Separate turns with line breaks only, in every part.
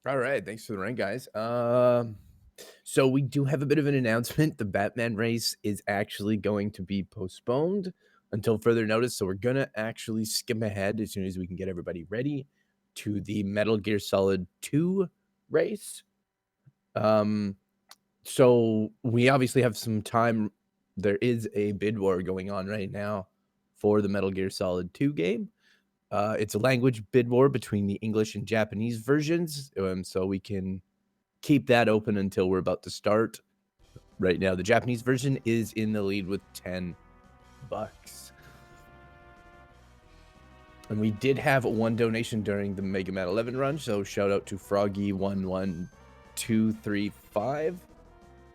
All right, thanks for the rain, guys. So we do have a bit of an announcement. The Batman race is actually going to be postponed until further notice. So we're gonna actually skim ahead as soon as we can get everybody ready to the Metal Gear Solid 2 race. Um, so we obviously have some time. There is a bid war going on right now for the Metal Gear Solid 2 game. It's a language bid war between the English and Japanese versions, so we can keep that open until we're about to start. Right now, the Japanese version is in the lead with $10. And we did have one donation during the Mega Man 11 run, so shout out to Froggy11235,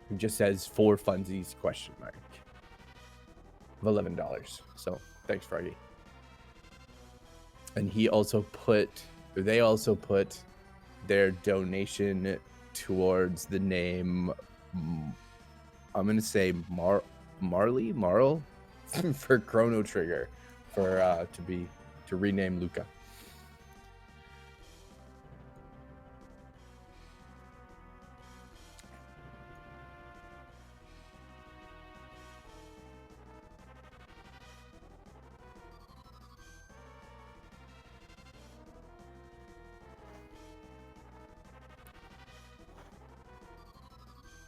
who just says "for funsies?" of $11. So thanks, Froggy. And they also put their donation towards the name. I'm gonna say Marl for Chrono Trigger to rename Luca.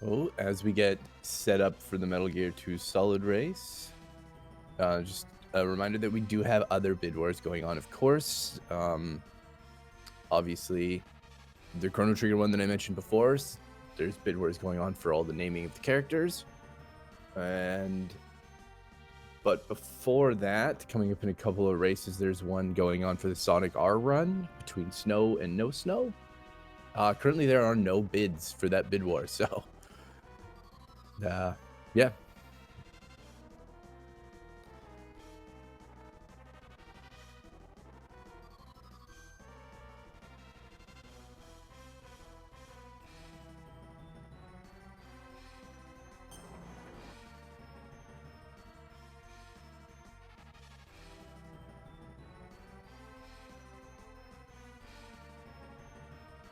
Oh, as we get set up for the Metal Gear 2 Solid race, just a reminder that we do have other bid wars going on, of course. Obviously, the Chrono Trigger one that I mentioned before, there's bid wars going on for all the naming of the characters. But before that, coming up in a couple of races, there's one going on for the Sonic R run between snow and no snow. Currently, there are no bids for that bid war, so yeah.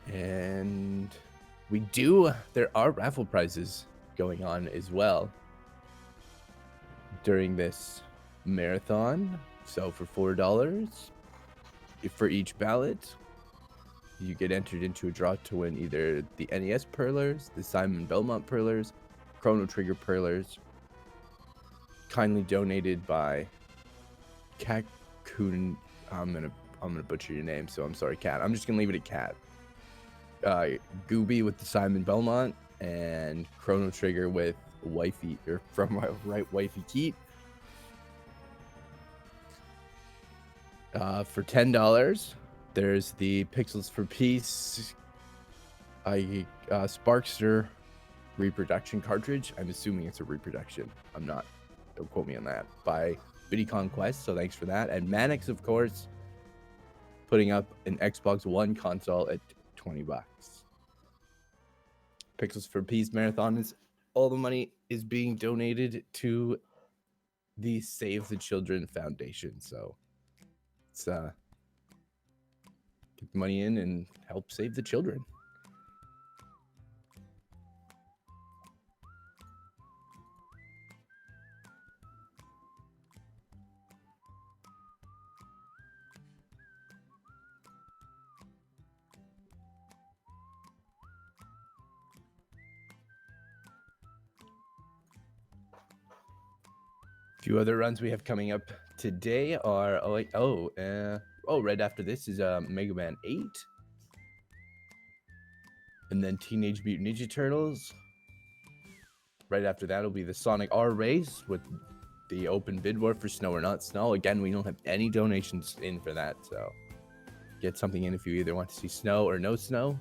And there are raffle prizes going on as well during this marathon. So for $4 for each ballot, you get entered into a draw to win either the NES Perlers, the Simon Belmont Perlers, Chrono Trigger Perlers, kindly donated by Kakun. I'm gonna butcher your name, so I'm sorry, Cat. I'm just gonna leave it at Cat. Gooby with the Simon Belmont, and Chrono Trigger with Wifey, or from my right, Wifey Keat. For $10, there's the Pixels for Peace Sparkster reproduction cartridge. I'm assuming it's a reproduction. I'm not. Don't quote me on that. By Biddy Conquest, so thanks for that. And Mannix, of course, putting up an Xbox One console at $20. Pixels for Peace Marathon is all the money is being donated to the Save the Children Foundation. So it's get the money in and help save the children. A few other runs we have coming up today are right after this is Mega Man 8, and then Teenage Mutant Ninja Turtles. Right after that will be the Sonic R race with the open bid war for Snow or Not Snow. Again, we don't have any donations in for that, so get something in if you either want to see snow or no snow.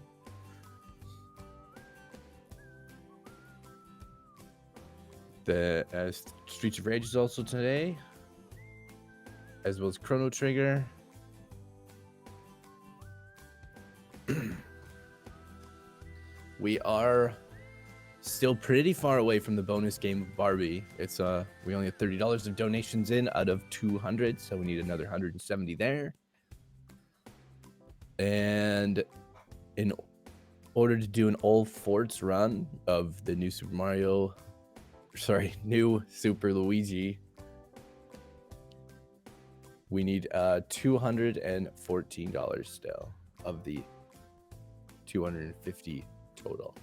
The Streets of Rage is also today, as well as Chrono Trigger. We are still pretty far away from the bonus game of Barbie. It's we only have $30 of donations in out of 200, so we need another 170 there. And order to do an all forts run of the new new Super Luigi, we need $214 still of the 250 total.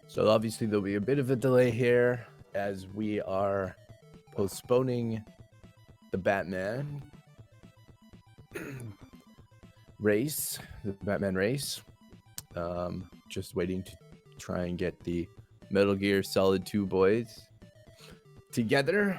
So obviously there'll be a bit of a delay here as we are postponing the Batman race, the Batman race. Just waiting to try and get the Metal Gear Solid 2 boys together.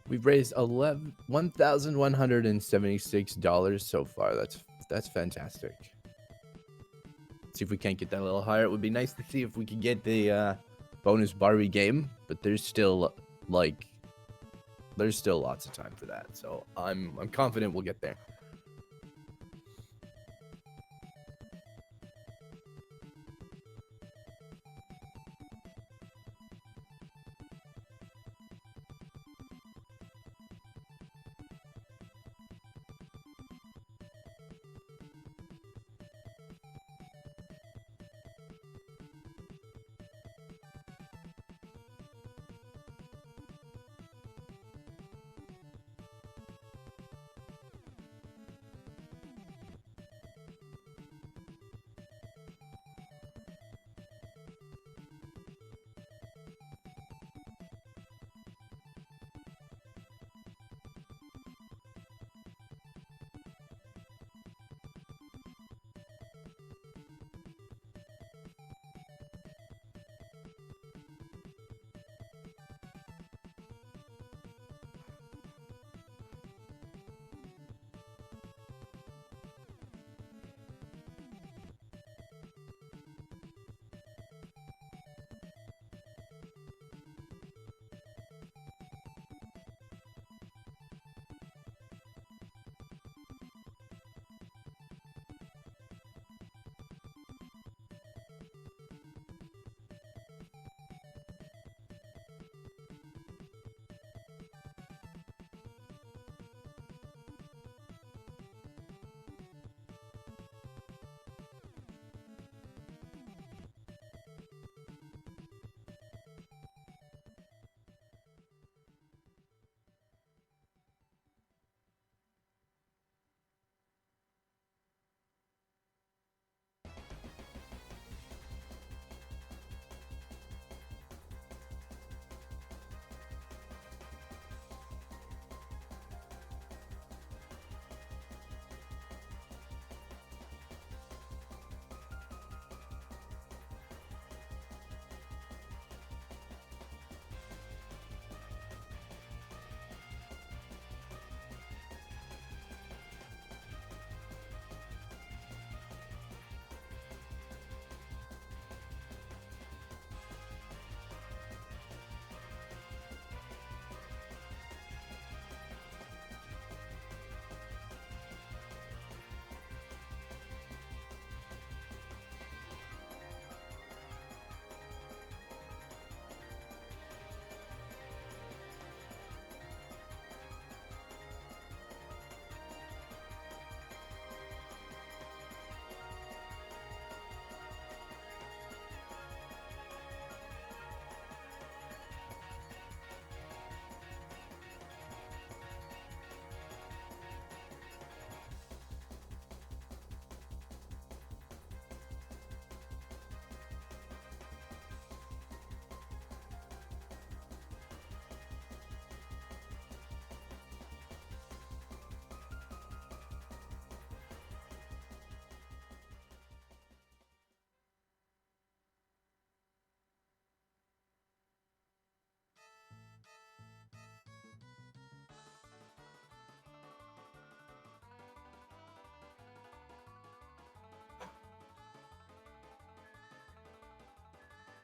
We've raised $1,176 so far. That's fantastic. See if we can't get that a little higher. It would be nice to see if we could get the bonus Barbie game, but there's still lots of time for that. So I'm confident we'll get there.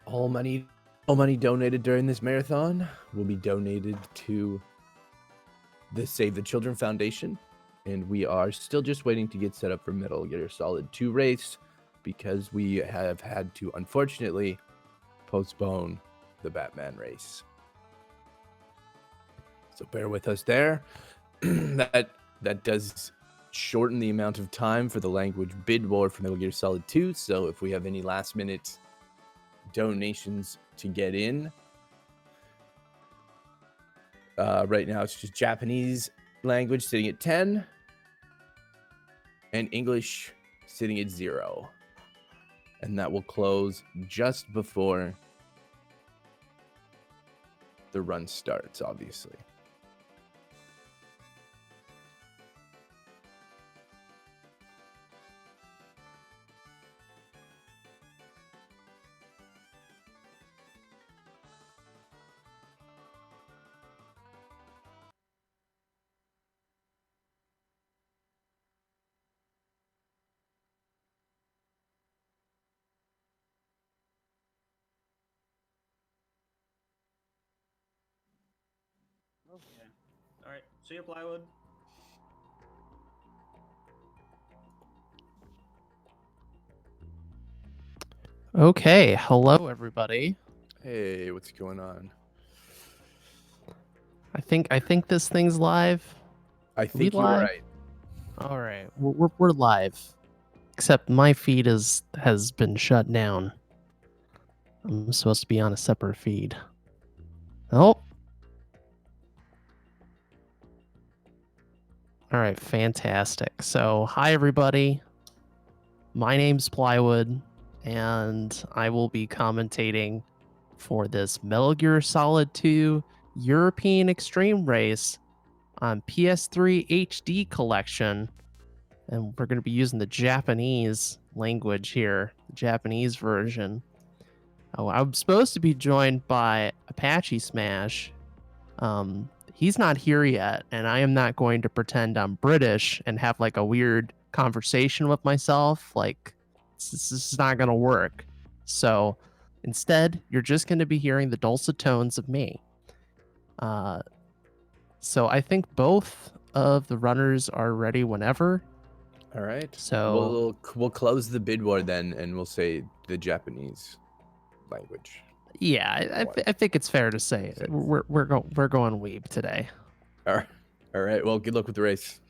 All money donated during this marathon will be donated to the Save the Children Foundation, and we are still just waiting to get set up for Metal Gear Solid 2 race because we have had to unfortunately postpone the Batman race. So bear with us there. that does shorten the amount of time for the language bid war for Metal Gear Solid 2. So if we have any last minute donations to get in, right now it's just Japanese language sitting at 10 and English sitting at 0. And that will close just before the run starts, obviously.
Okay. All right. See you, Plywood.
Okay, hello everybody.
Hey, what's going on?
I think this thing's live.
I think you are right.
All right, we're live. Except my feed has been shut down. I'm supposed to be on a separate feed. Oh. All right, fantastic. So, hi everybody. My name's Plywood, and I will be commentating for this Metal Gear Solid 2 European Extreme Race on PS3 HD Collection. And we're going to be using the Japanese language here, the Japanese version. Oh, I'm supposed to be joined by Apache Smash. He's not here yet, and I am not going to pretend I'm British and have like a weird conversation with myself. Like, this is not going to work. So instead, you're just going to be hearing the dulcet tones of me. So I think both of the runners are ready whenever.
All right.
So
we'll close the bid war then, and we'll say the Japanese language.
Yeah, I think it's fair to say we're going weeb today.
All right. Well, good luck with the race.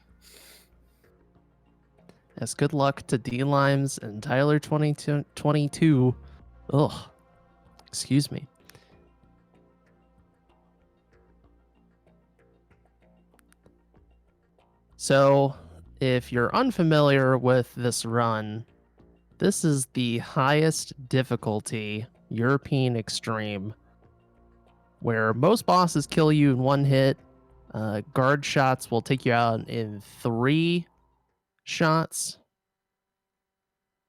Yes, good luck to dlimes and Tyler2022. Ugh, excuse me. So, if you're unfamiliar with this run, this is the highest difficulty European Extreme, where most bosses kill you in one hit. Guard shots will take you out in 3 shots.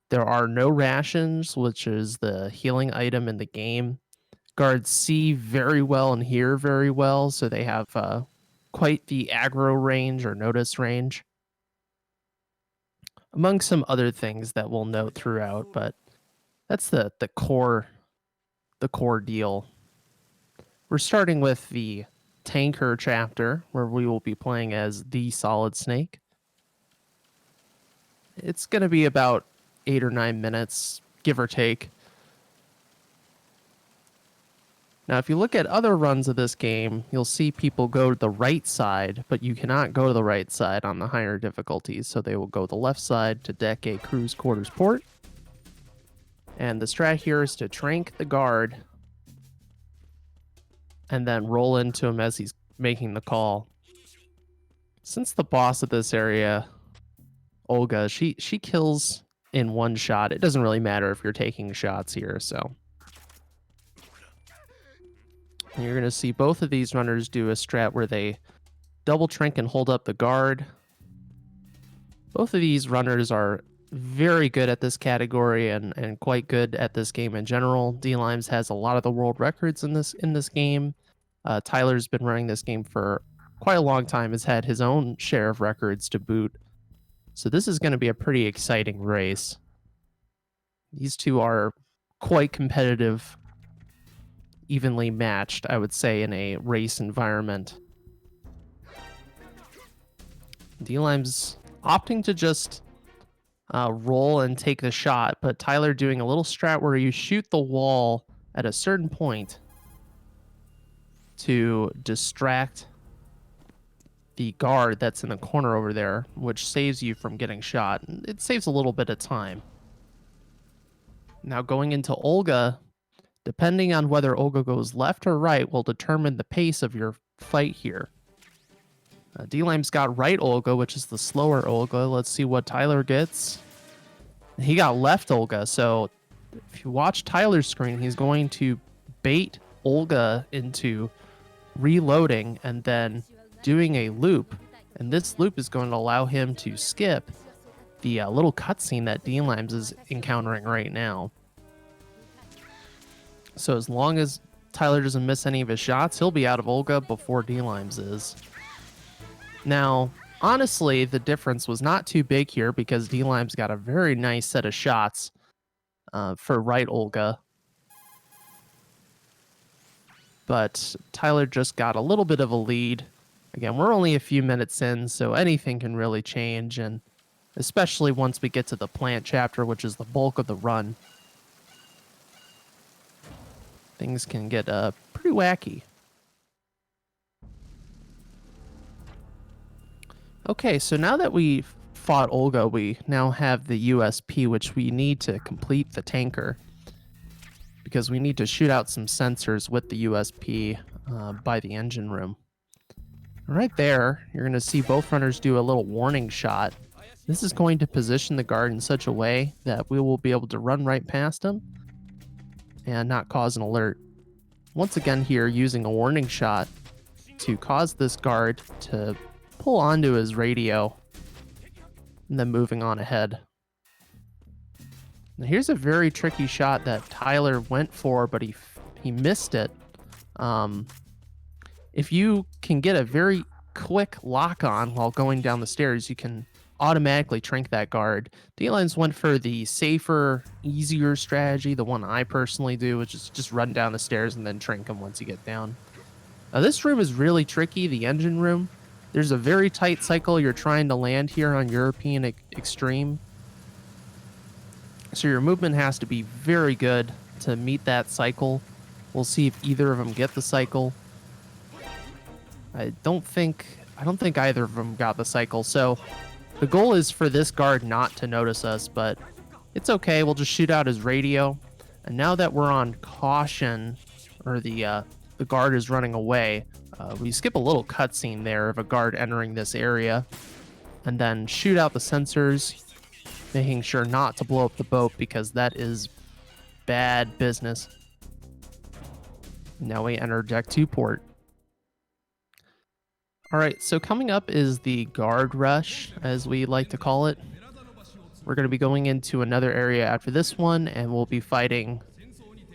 There are no rations, which is the healing item in the game. Guards see very well and hear very well, so they have quite the aggro range or notice range. Among some other things that we'll note throughout, but that's the core deal. We're starting with the Tanker chapter, where we will be playing as the Solid Snake. It's going to be about 8 or 9 minutes, give or take. Now, if you look at other runs of this game, you'll see people go to the right side, but you cannot go to the right side on the higher difficulties, so they will go the left side to deck a cruise quarters port. And the strat here is to trank the guard and then roll into him as he's making the call. Since the boss of this area, Olga, she kills in one shot. It doesn't really matter if you're taking shots here, so. And you're going to see both of these runners do a strat where they double trank and hold up the guard. Both of these runners are very good at this category and quite good at this game in general. dlimes has a lot of the world records in this game. Tyler's been running this game for quite a long time, has had his own share of records to boot. So this is going to be a pretty exciting race. These two are quite competitive evenly matched, I would say, in a race environment. D-Lime's opting to just roll and take the shot, but Tyler doing a little strat where you shoot the wall at a certain point to distract the guard that's in the corner over there, which saves you from getting shot. It saves a little bit of time. Now going into Olga, depending on whether Olga goes left or right will determine the pace of your fight here. D-Lime's got right Olga, which is the slower Olga. Let's see what Tyler gets. He got left Olga, so if you watch Tyler's screen, he's going to bait Olga into reloading and then doing a loop. And this loop is going to allow him to skip the little cutscene that D-Limes is encountering right now. So as long as Tyler doesn't miss any of his shots, he'll be out of Olga before D-Limes is. Now, honestly, the difference was not too big here because D-Limes got a very nice set of shots for right Olga. But Tyler just got a little bit of a lead. Again, we're only a few minutes in, so anything can really change, and especially once we get to the plant chapter, which is the bulk of the run, things can get pretty wacky. Okay, so now that we've fought Olga, we now have the USP, which we need to complete the tanker, because we need to shoot out some sensors with the USP by the engine room. Right there, you're going to see both runners do a little warning shot. This is going to position the guard in such a way that we will be able to run right past him and not cause an alert. Once again here, using a warning shot to cause this guard to pull onto his radio and then moving on ahead. Now here's a very tricky shot that Tyler went for, but he missed it. If you can get a very quick lock on while going down the stairs, you can automatically trink that guard. D-Limes went for the safer, easier strategy, the one I personally do, which is just run down the stairs and then trink him once you get down. Now this room is really tricky, the engine room. There's a very tight cycle you're trying to land here on European Extreme. So your movement has to be very good to meet that cycle. We'll see if either of them get the cycle. I don't think either of them got the cycle. So the goal is for this guard not to notice us, but it's okay. We'll just shoot out his radio. And now that we're on caution, or the guard is running away, we skip a little cutscene there of a guard entering this area, and then shoot out the sensors, making sure not to blow up the boat because that is bad business. Now we enter Deck 2 port. Alright, so coming up is the guard rush, as we like to call it. We're going to be going into another area after this one, and we'll be fighting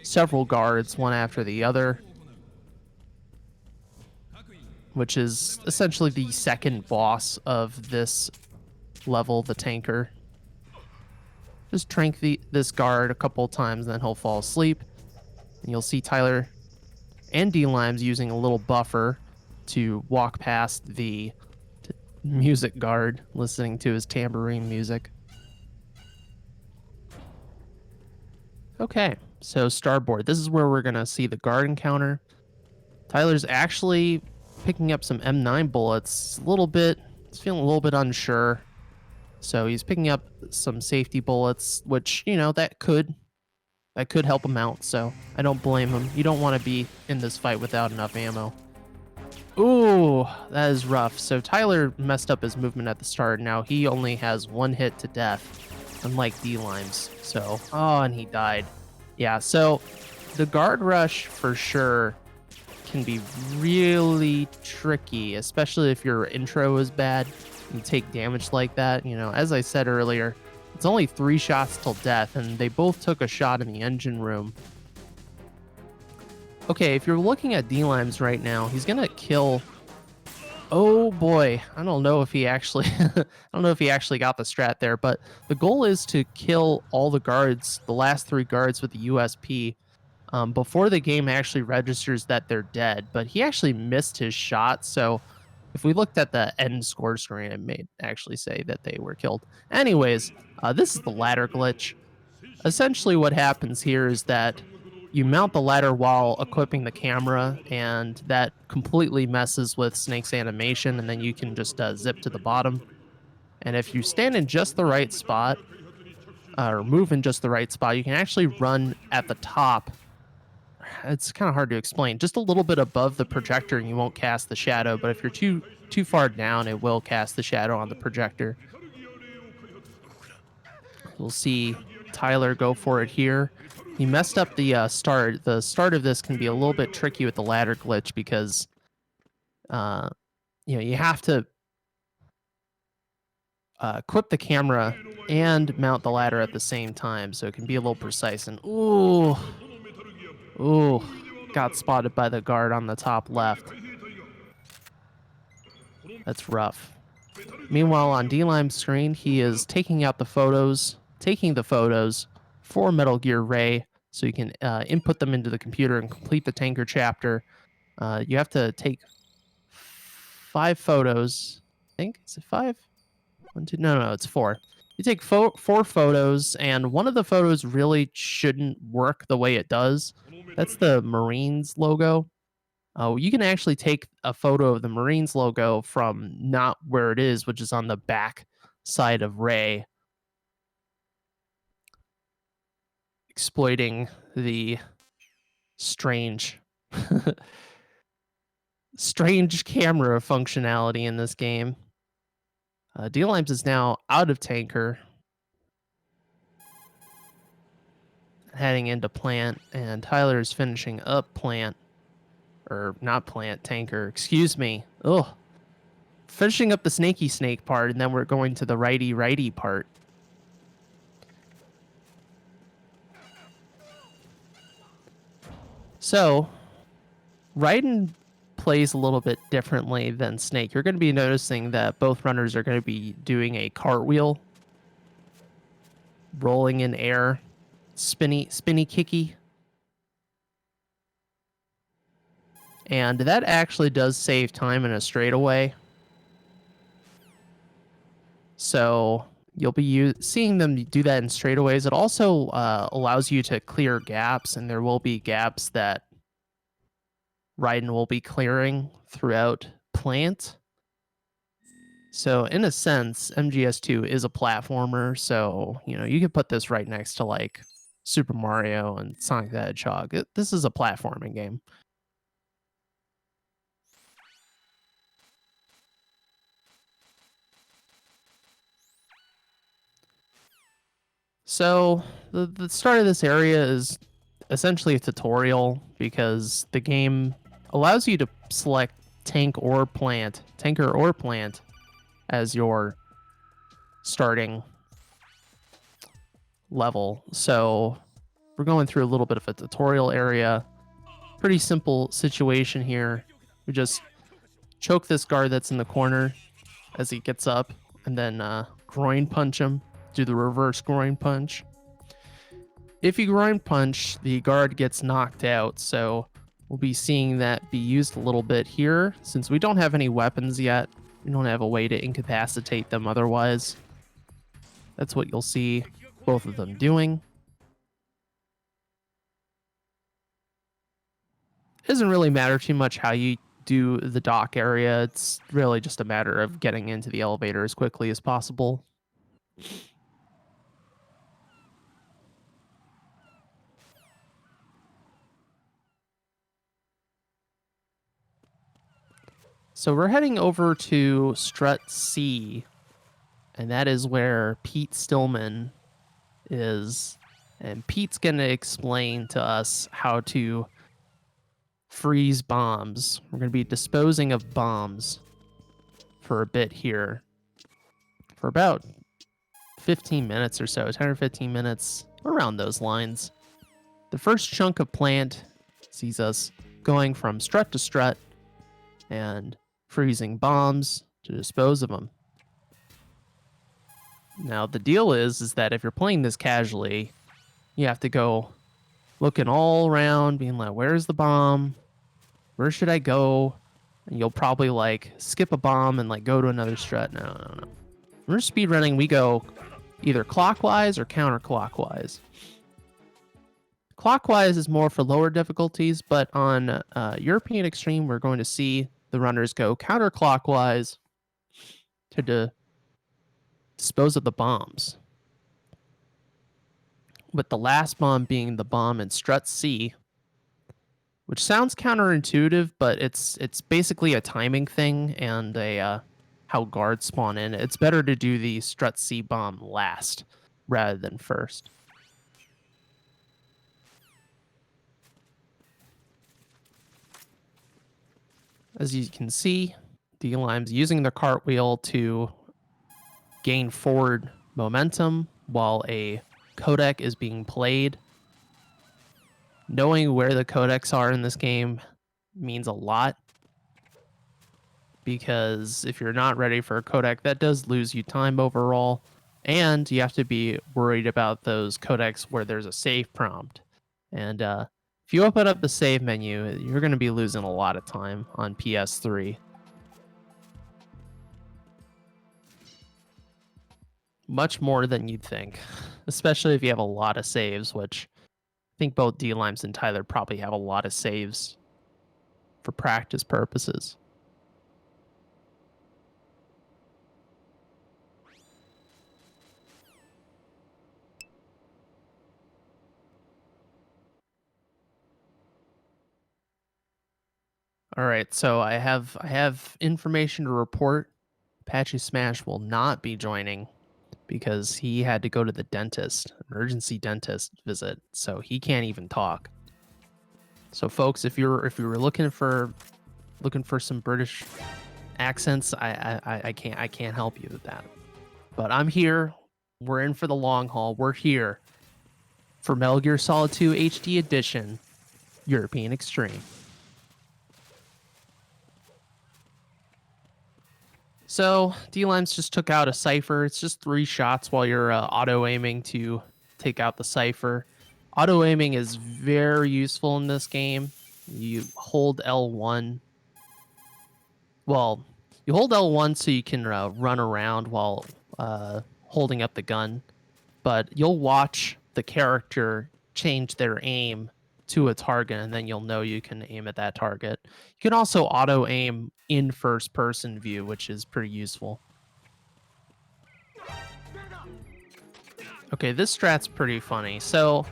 several guards, one after the other, which is essentially the second boss of this level, the tanker. Just trank this guard a couple times, then he'll fall asleep. And you'll see Tyler and D-Limes using a little buffer to walk past the music guard, listening to his tambourine music. Okay, so starboard. This is where we're going to see the guard encounter. Tyler's actually picking up some M9 bullets. He's feeling a little bit unsure. So he's picking up some safety bullets, which, you know, that could help him out. So I don't blame him. You don't want to be in this fight without enough ammo. Ooh, that is rough. So Tyler messed up his movement at the start. Now he only has one hit to death, unlike D-Limes. So, and he died. Yeah, so the guard rush for sure can be really tricky, especially if your intro is bad. You take damage like that. You know, as I said earlier, it's only 3 shots till death, and they both took a shot in the engine room. Okay, if you're looking at D-Limes right now, he's gonna kill. Oh boy, I don't know if he actually got the strat there, but the goal is to kill all the guards, the last 3 guards with the USP. before the game actually registers that they're dead, but he actually missed his shot. So if we looked at the end score screen, it may actually say that they were killed. Anyways, this is the ladder glitch. Essentially what happens here is that you mount the ladder while equipping the camera, and that completely messes with Snake's animation, and then you can just zip to the bottom. And if you stand in just the right spot, or move in just the right spot, you can actually run at the top. It's kind of hard to explain. Just a little bit above the projector and you won't cast the shadow, but if you're too far down, it will cast the shadow on the projector. We'll see Tyler go for it here. He messed up the start. The start of this can be a little bit tricky with the ladder glitch because you have to equip the camera and mount the ladder at the same time, so it can be a little precise. And ooh, got spotted by the guard on the top left. That's rough. Meanwhile, on D-Lime's screen, he is taking the photos for Metal Gear Ray, so you can input them into the computer and complete the tanker chapter. You have to take 5 photos. I think, is it 5? 1, 2, no, it's 4. You take 4 photos, and one of the photos really shouldn't work the way it does. That's the Marines logo. You can actually take a photo of the Marines logo from not where it is, which is on the back side of Ray, exploiting the strange camera functionality in this game. D-Limes is now out of tanker, heading into plant, and Tyler is finishing up plant. Or not plant, tanker, excuse me. Ugh. Finishing up the snaky snake part, and then we're going to the righty part. So, Raiden plays a little bit differently than Snake. You're going to be noticing that both runners are going to be doing a cartwheel, rolling in air, spinny kicky. And that actually does save time in a straightaway. So you'll be seeing them do that in straightaways. It also allows you to clear gaps, and there will be gaps that Raiden will be clearing throughout plant. So in a sense, MGS2 is a platformer. So, you could put this right next to like Super Mario and Sonic the Hedgehog. This is a platforming game. So the start of this area is essentially a tutorial because the game allows you to select tanker or plant as your starting level. So we're going through a little bit of a tutorial area. Pretty simple situation here. We just choke this guard that's in the corner as he gets up, and then groin punch him. Do the reverse groin punch. If you groin punch, the guard gets knocked out, so we'll be seeing that be used a little bit here. Since we don't have any weapons yet, we don't have a way to incapacitate them otherwise. That's what you'll see both of them doing. It doesn't really matter too much how you do the dock area. It's really just a matter of getting into the elevator as quickly as possible. So we're heading over to Strut C, and that is where Pete Stillman is. And Pete's going to explain to us how to freeze bombs. We're going to be disposing of bombs for a bit here. For about 15 minutes or so, 10 or 15 minutes, around those lines. The first chunk of plant sees us going from strut to strut and freezing bombs to dispose of them. Now, the deal is that if you're playing this casually, you have to go looking all around, being like, where's the bomb? Where should I go? And you'll probably like skip a bomb and like go to another strut. No. When we're speedrunning, we go either clockwise or counterclockwise. Clockwise is more for lower difficulties, but on European Extreme, we're going to see the runners go counterclockwise to dispose of the bombs. With the last bomb being the bomb in strut C, which sounds counterintuitive, but it's basically a timing thing and a how guards spawn in. It's better to do the strut C bomb last rather than first. As you can see, D-Lime's using the cartwheel to gain forward momentum while a codec is being played. Knowing where the codecs are in this game means a lot, because if you're not ready for a codec, that does lose you time overall, and you have to be worried about those codecs where there's a save prompt. And if you open up the save menu, you're going to be losing a lot of time on PS3. Much more than you'd think, especially if you have a lot of saves, which I think both dlimes and Tyler probably have a lot of saves for practice purposes. All right, so I have information to report. Apache Smash will not be joining because he had to go to the dentist, emergency dentist visit, so he can't even talk. So folks, if you were looking for some British accents, I can't help you with that. But I'm here. We're in for the long haul. We're here for Metal Gear Solid 2 HD Edition, European Extreme. So D-Limes just took out a Cypher. It's just 3 shots while you're auto-aiming to take out the Cypher. Auto-aiming is very useful in this game. You hold L1. Well, you hold L1 so you can run around while holding up the gun. But you'll watch the character change their aim to a target, and then you'll know you can aim at that target. You can also auto-aim in first-person view, which is pretty useful. Okay, this strat's pretty funny. So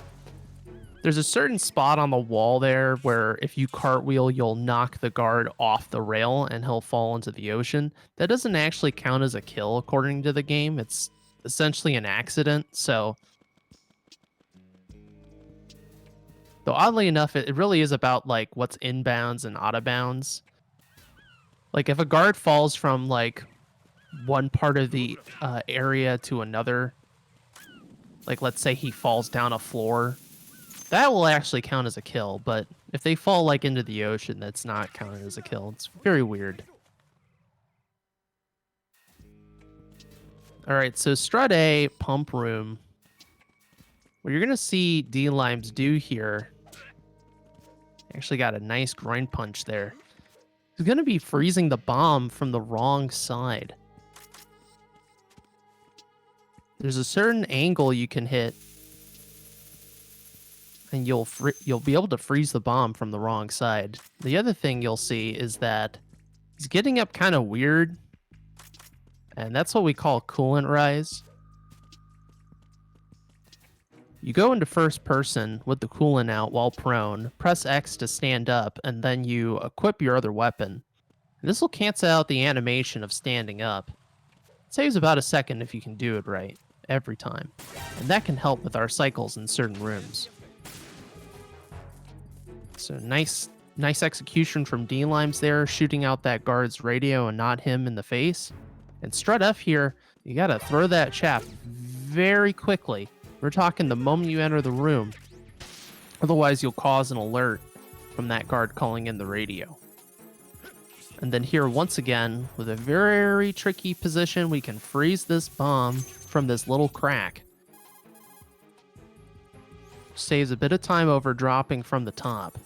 there's a certain spot on the wall there where if you cartwheel, you'll knock the guard off the rail and he'll fall into the ocean. That doesn't actually count as a kill according to the game. It's essentially an accident, so... Though oddly enough, it really is about like what's inbounds and out of bounds. Like if a guard falls from like one part of the area to another, like let's say he falls down a floor, that will actually count as a kill. But if they fall like into the ocean, that's not counted as a kill. It's very weird. All right, so Strut A, Pump Room. What you're going to see D-Limes do here, actually got a nice groin punch there. He's going to be freezing the bomb from the wrong side. There's a certain angle you can hit, and you'll be able to freeze the bomb from the wrong side. The other thing you'll see is that he's getting up kind of weird, and that's what we call coolant rise. You go into first person with the coolant out while prone, press X to stand up, and then you equip your other weapon. This will cancel out the animation of standing up. It saves about a second if you can do it right, every time. And that can help with our cycles in certain rooms. So nice execution from D-Limes there, shooting out that guard's radio and not him in the face. And Strut F here, you gotta throw that chap very quickly. We're talking the moment you enter the room. Otherwise, you'll cause an alert from that guard calling in the radio. And then here, once again, with a very tricky position, we can freeze this bomb from this little crack. saves a bit of time over dropping from the top.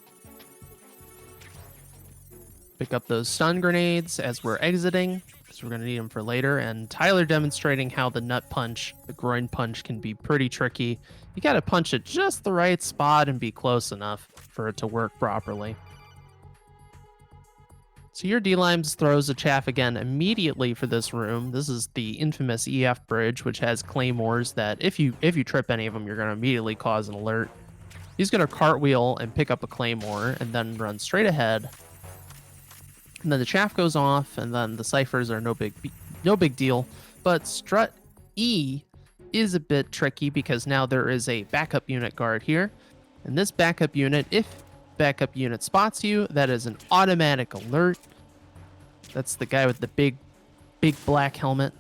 Pick up those stun grenades as we're exiting, because we're going to need them for later. And Tyler demonstrating how the nut punch, the groin punch, can be pretty tricky. You got to punch at just the right spot and be close enough for it to work properly. So your D-Limes throws a chaff again immediately for this room. This is the infamous EF bridge, which has claymores that if you trip any of them, you're going to immediately cause an alert. He's going to cartwheel and pick up a claymore and then run straight ahead. And then the chaff goes off, and then the ciphers are no big deal. But strut E is a bit tricky because now there is a backup unit guard here. And this backup unit, if backup unit spots you, that is an automatic alert. That's the guy with the big black helmet.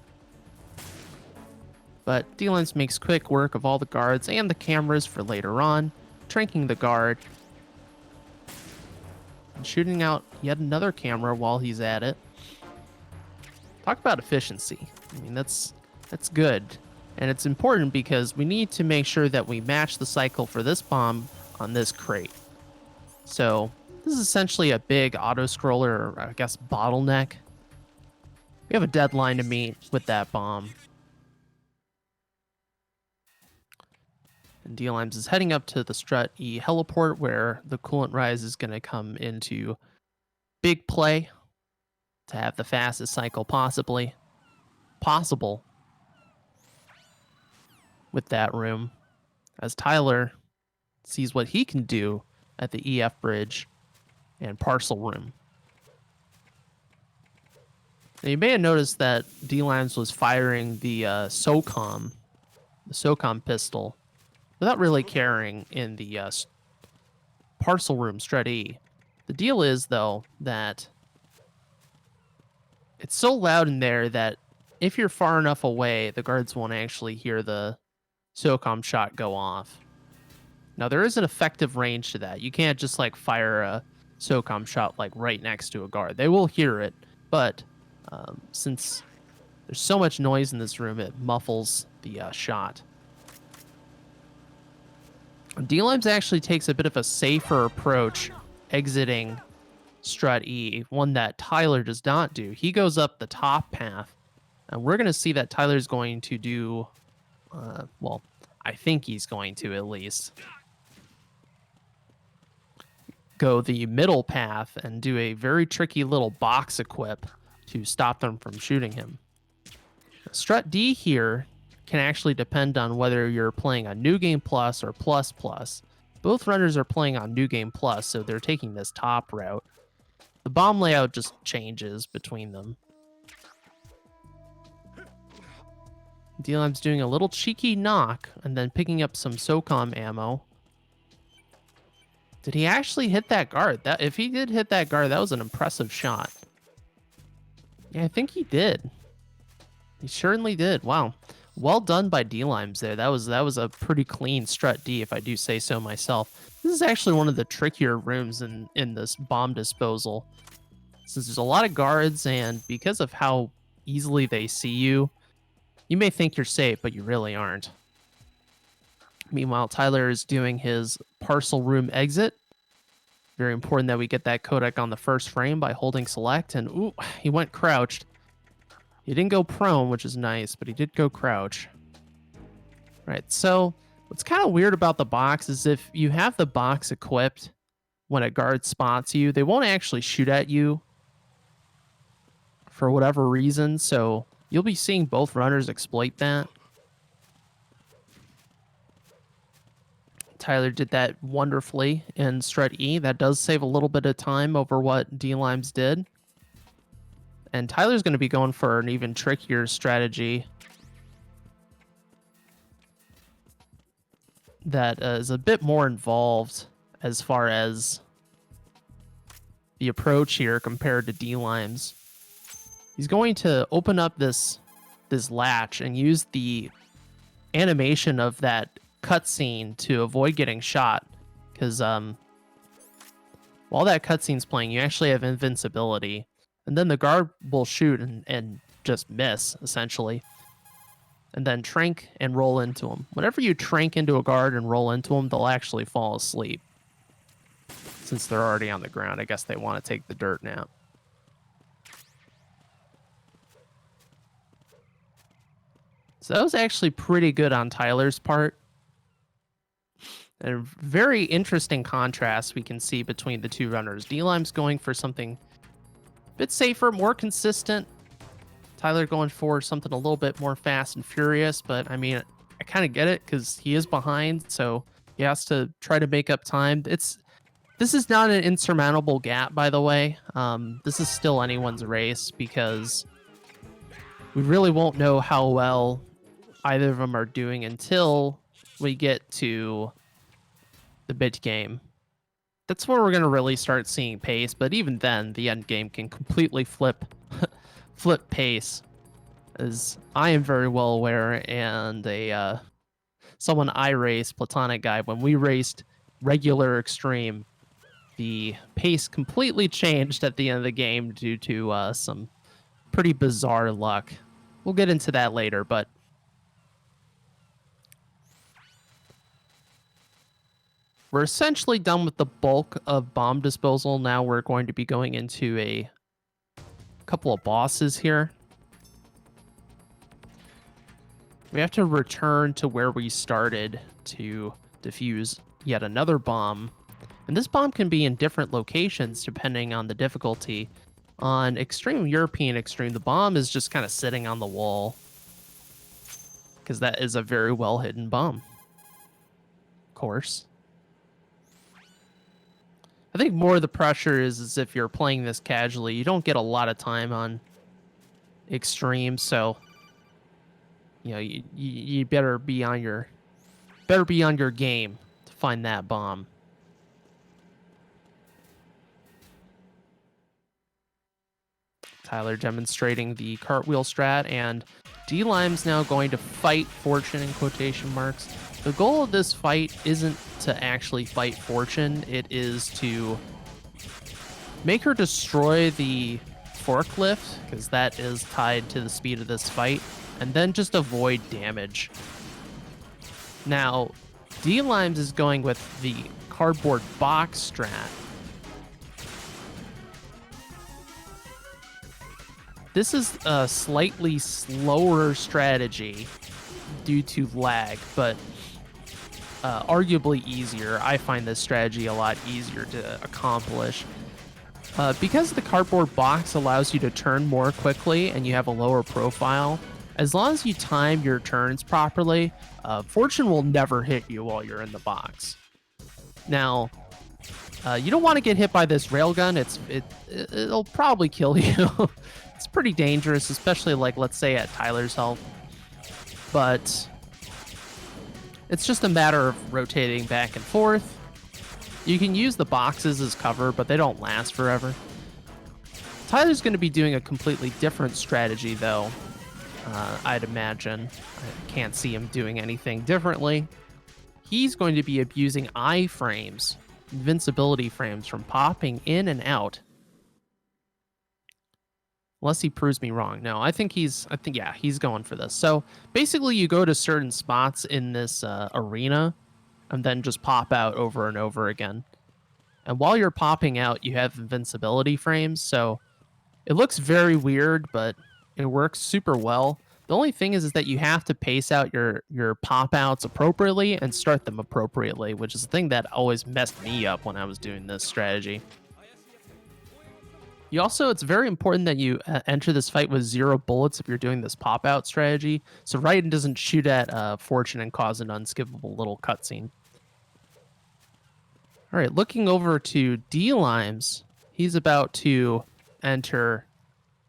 But D-Limes makes quick work of all the guards and the cameras for later on, tranking the guard, and shooting out yet another camera while he's at it. Talk about efficiency. I mean, that's good. And it's important because we need to make sure that we match the cycle for this bomb on this crate. So this is essentially a big auto-scroller, or I guess bottleneck. We have a deadline to meet with that bomb. And D-Limes is heading up to the Strut E heliport where the coolant rise is going to come into big play to have the fastest cycle possible with that room, as Tyler sees what he can do at the EF bridge and parcel room. Now you may have noticed that D-Limes was firing the SOCOM pistol without really caring in the parcel room Strat E. The deal is, though, that it's so loud in there that if you're far enough away, the guards won't actually hear the SOCOM shot go off. Now, there is an effective range to that. You can't just, like, fire a SOCOM shot, like, right next to a guard. They will hear it, but since there's so much noise in this room, it muffles the shot. D-Limes actually takes a bit of a safer approach exiting Strut E, one that Tyler does not do. He goes up the top path, and we're going to see that Tyler's going to do, well, I think he's going to at least go the middle path and do a very tricky little box equip to stop them from shooting him. Strut D here can actually depend on whether you're playing on New Game Plus or Plus Plus. Both runners are playing on New Game Plus, so they're taking this top route. The bomb layout just changes between them. D-Lime's doing a little cheeky knock and then picking up some SOCOM ammo. Did he actually hit that guard? If he did hit that guard, that was an impressive shot. Yeah, I think he did. He certainly did. Wow. Well done by D-Limes there. That was a pretty clean Strut D, if I do say so myself. This is actually one of the trickier rooms in this bomb disposal, since there's a lot of guards, and because of how easily they see you, you may think you're safe, but you really aren't. Meanwhile, Tyler is doing his parcel room exit. Very important that we get that codec on the first frame by holding select, and ooh, he went crouched. He didn't go prone, which is nice, but he did go crouch. Right, so what's kind of weird about the box is if you have the box equipped when a guard spots you, they won't actually shoot at you for whatever reason, so you'll be seeing both runners exploit that. Tyler did that wonderfully in Strut E. That does save a little bit of time over what D-Limes did. And Tyler's going to be going for an even trickier strategy that is a bit more involved as far as the approach here compared to D-Limes. He's going to open up this latch and use the animation of that cutscene to avoid getting shot, because while that cutscene's playing, you actually have invincibility. And then the guard will shoot and just miss, essentially. and then trank and roll into them. Whenever you trank into a guard and roll into them, they'll actually fall asleep. Since they're already on the ground, I guess they want to take the dirt nap. So that was actually pretty good on Tyler's part. A very interesting contrast we can see between the two runners. D-Lime's going for something a bit safer, more consistent. Tyler going for something a little bit more fast and furious, but I mean, I kind of get it because he is behind, so he has to try to make up time. This is not an insurmountable gap, by the way. This is still anyone's race because we really won't know how well either of them are doing until we get to the mid game. That's where we're going to really start seeing pace, but even then, the end game can completely flip pace, as I am very well aware, and someone I raced, Platonic Guy, when we raced regular extreme, the pace completely changed at the end of the game due to some pretty bizarre luck. We'll get into that later, but we're essentially done with the bulk of bomb disposal. Now we're going to be going into a couple of bosses here. We have to return to where we started to defuse yet another bomb. And this bomb can be in different locations depending on the difficulty. On Extreme European Extreme, the bomb is just kind of sitting on the wall, because that is a very well hidden bomb. Of course. I think more of the pressure is if you're playing this casually, you don't get a lot of time on Extreme, so you know you better be on your game to find that bomb. Tyler demonstrating the cartwheel strat, and D-Lime's now going to fight Fortune in quotation marks. The goal of this fight isn't to actually fight Fortune, it is to make her destroy the forklift, because that is tied to the speed of this fight, and then just avoid damage. Now, D-Limes is going with the cardboard box strat. This is a slightly slower strategy due to lag, but arguably easier. I find this strategy a lot easier to accomplish. Because the cardboard box allows you to turn more quickly and you have a lower profile, as long as you time your turns properly, Fortune will never hit you while you're in the box. Now, you don't want to get hit by this railgun. It'll probably kill you. It's pretty dangerous, especially, like, let's say at Tyler's health. But it's just a matter of rotating back and forth. You can use the boxes as cover, but they don't last forever. Tyler's going to be doing a completely different strategy, though, I'd imagine. I can't see him doing anything differently. He's going to be abusing I-frames, invincibility frames, from popping in and out. Unless he proves me wrong. No, I think he's going for this. So basically you go to certain spots in this arena and then just pop out over and over again. And while you're popping out, you have invincibility frames. So it looks very weird, but it works super well. The only thing is that you have to pace out your pop outs appropriately and start them appropriately, which is the thing that always messed me up when I was doing this strategy. You also, it's very important that you enter this fight with 0 bullets if you're doing this pop-out strategy, so Raiden doesn't shoot at Fortune and cause an unskippable little cutscene. All right, looking over to D-Limes, he's about to enter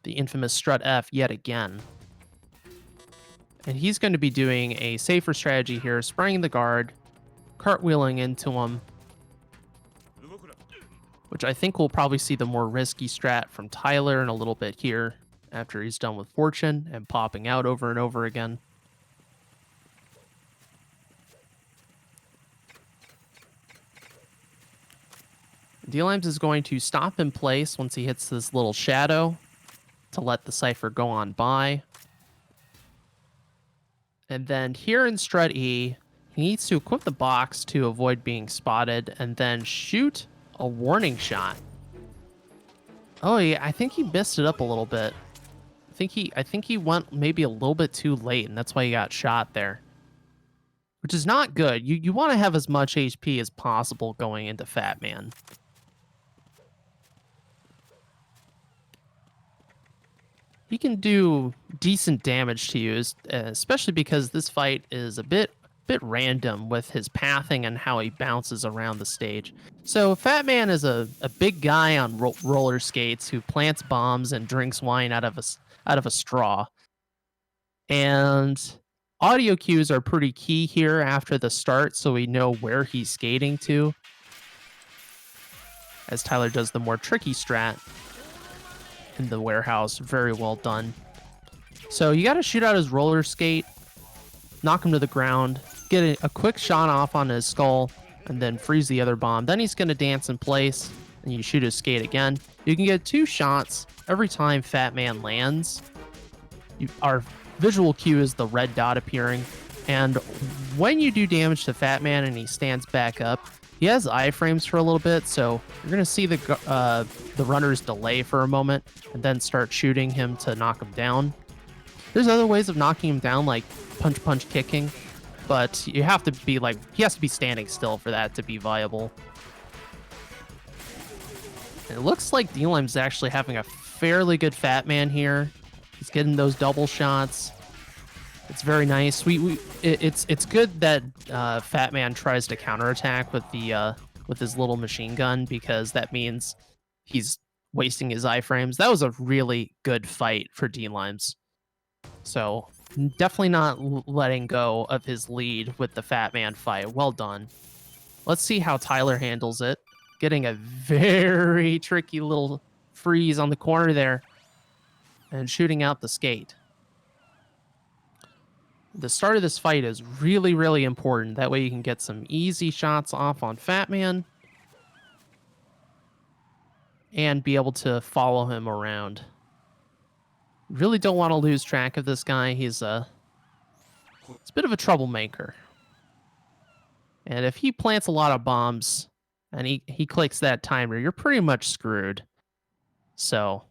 the infamous Strut F yet again. And he's going to be doing a safer strategy here, spraying the guard, cartwheeling into him, which I think we'll probably see the more risky strat from Tyler in a little bit here after he's done with Fortune and popping out over and over again. D-Limes is going to stop in place once he hits this little shadow to let the Cypher go on by. And then here in Strut E, he needs to equip the box to avoid being spotted and then shoot a warning shot. Oh yeah, I think he messed it up a little bit. I think he went maybe a little bit too late, and that's why he got shot there. Which is not good. You want to have as much HP as possible going into Fat Man. He can do decent damage to you, especially because this fight is a bit random with his pathing and how he bounces around the stage. So Fat Man is a big guy on roller skates who plants bombs and drinks wine out of a straw. And audio cues are pretty key here after the start, so we know where he's skating to. As Tyler does the more tricky strat in the warehouse. Very well done. So you got to shoot out his roller skate, knock him to the ground, get a quick shot off on his skull, and then freeze the other bomb. Then he's going to dance in place, and you shoot his skate again. You can get 2 shots every time Fat Man lands. Our visual cue is the red dot appearing, and when you do damage to Fat Man and he stands back up, he has iframes for a little bit, so you're going to see the runners delay for a moment and then start shooting him to knock him down. There's other ways of knocking him down, like punch kicking, but you have to be like, he has to be standing still for that to be viable. And it looks like D-Lime's actually having a fairly good Fat Man here. He's getting those double shots. It's very nice. It's good that Fat Man tries to counterattack with his little machine gun, because that means he's wasting his iframes. That was a really good fight for D-Limes. So definitely not letting go of his lead with the Fat Man fight. Well done. Let's see how Tyler handles it. Getting a very tricky little freeze on the corner there and shooting out the skate. The start of this fight is really, really important. That way you can get some easy shots off on Fat Man and be able to follow him around. Really don't want to lose track of this guy. He's a bit of a troublemaker. And if he plants a lot of bombs and he clicks that timer, you're pretty much screwed. So...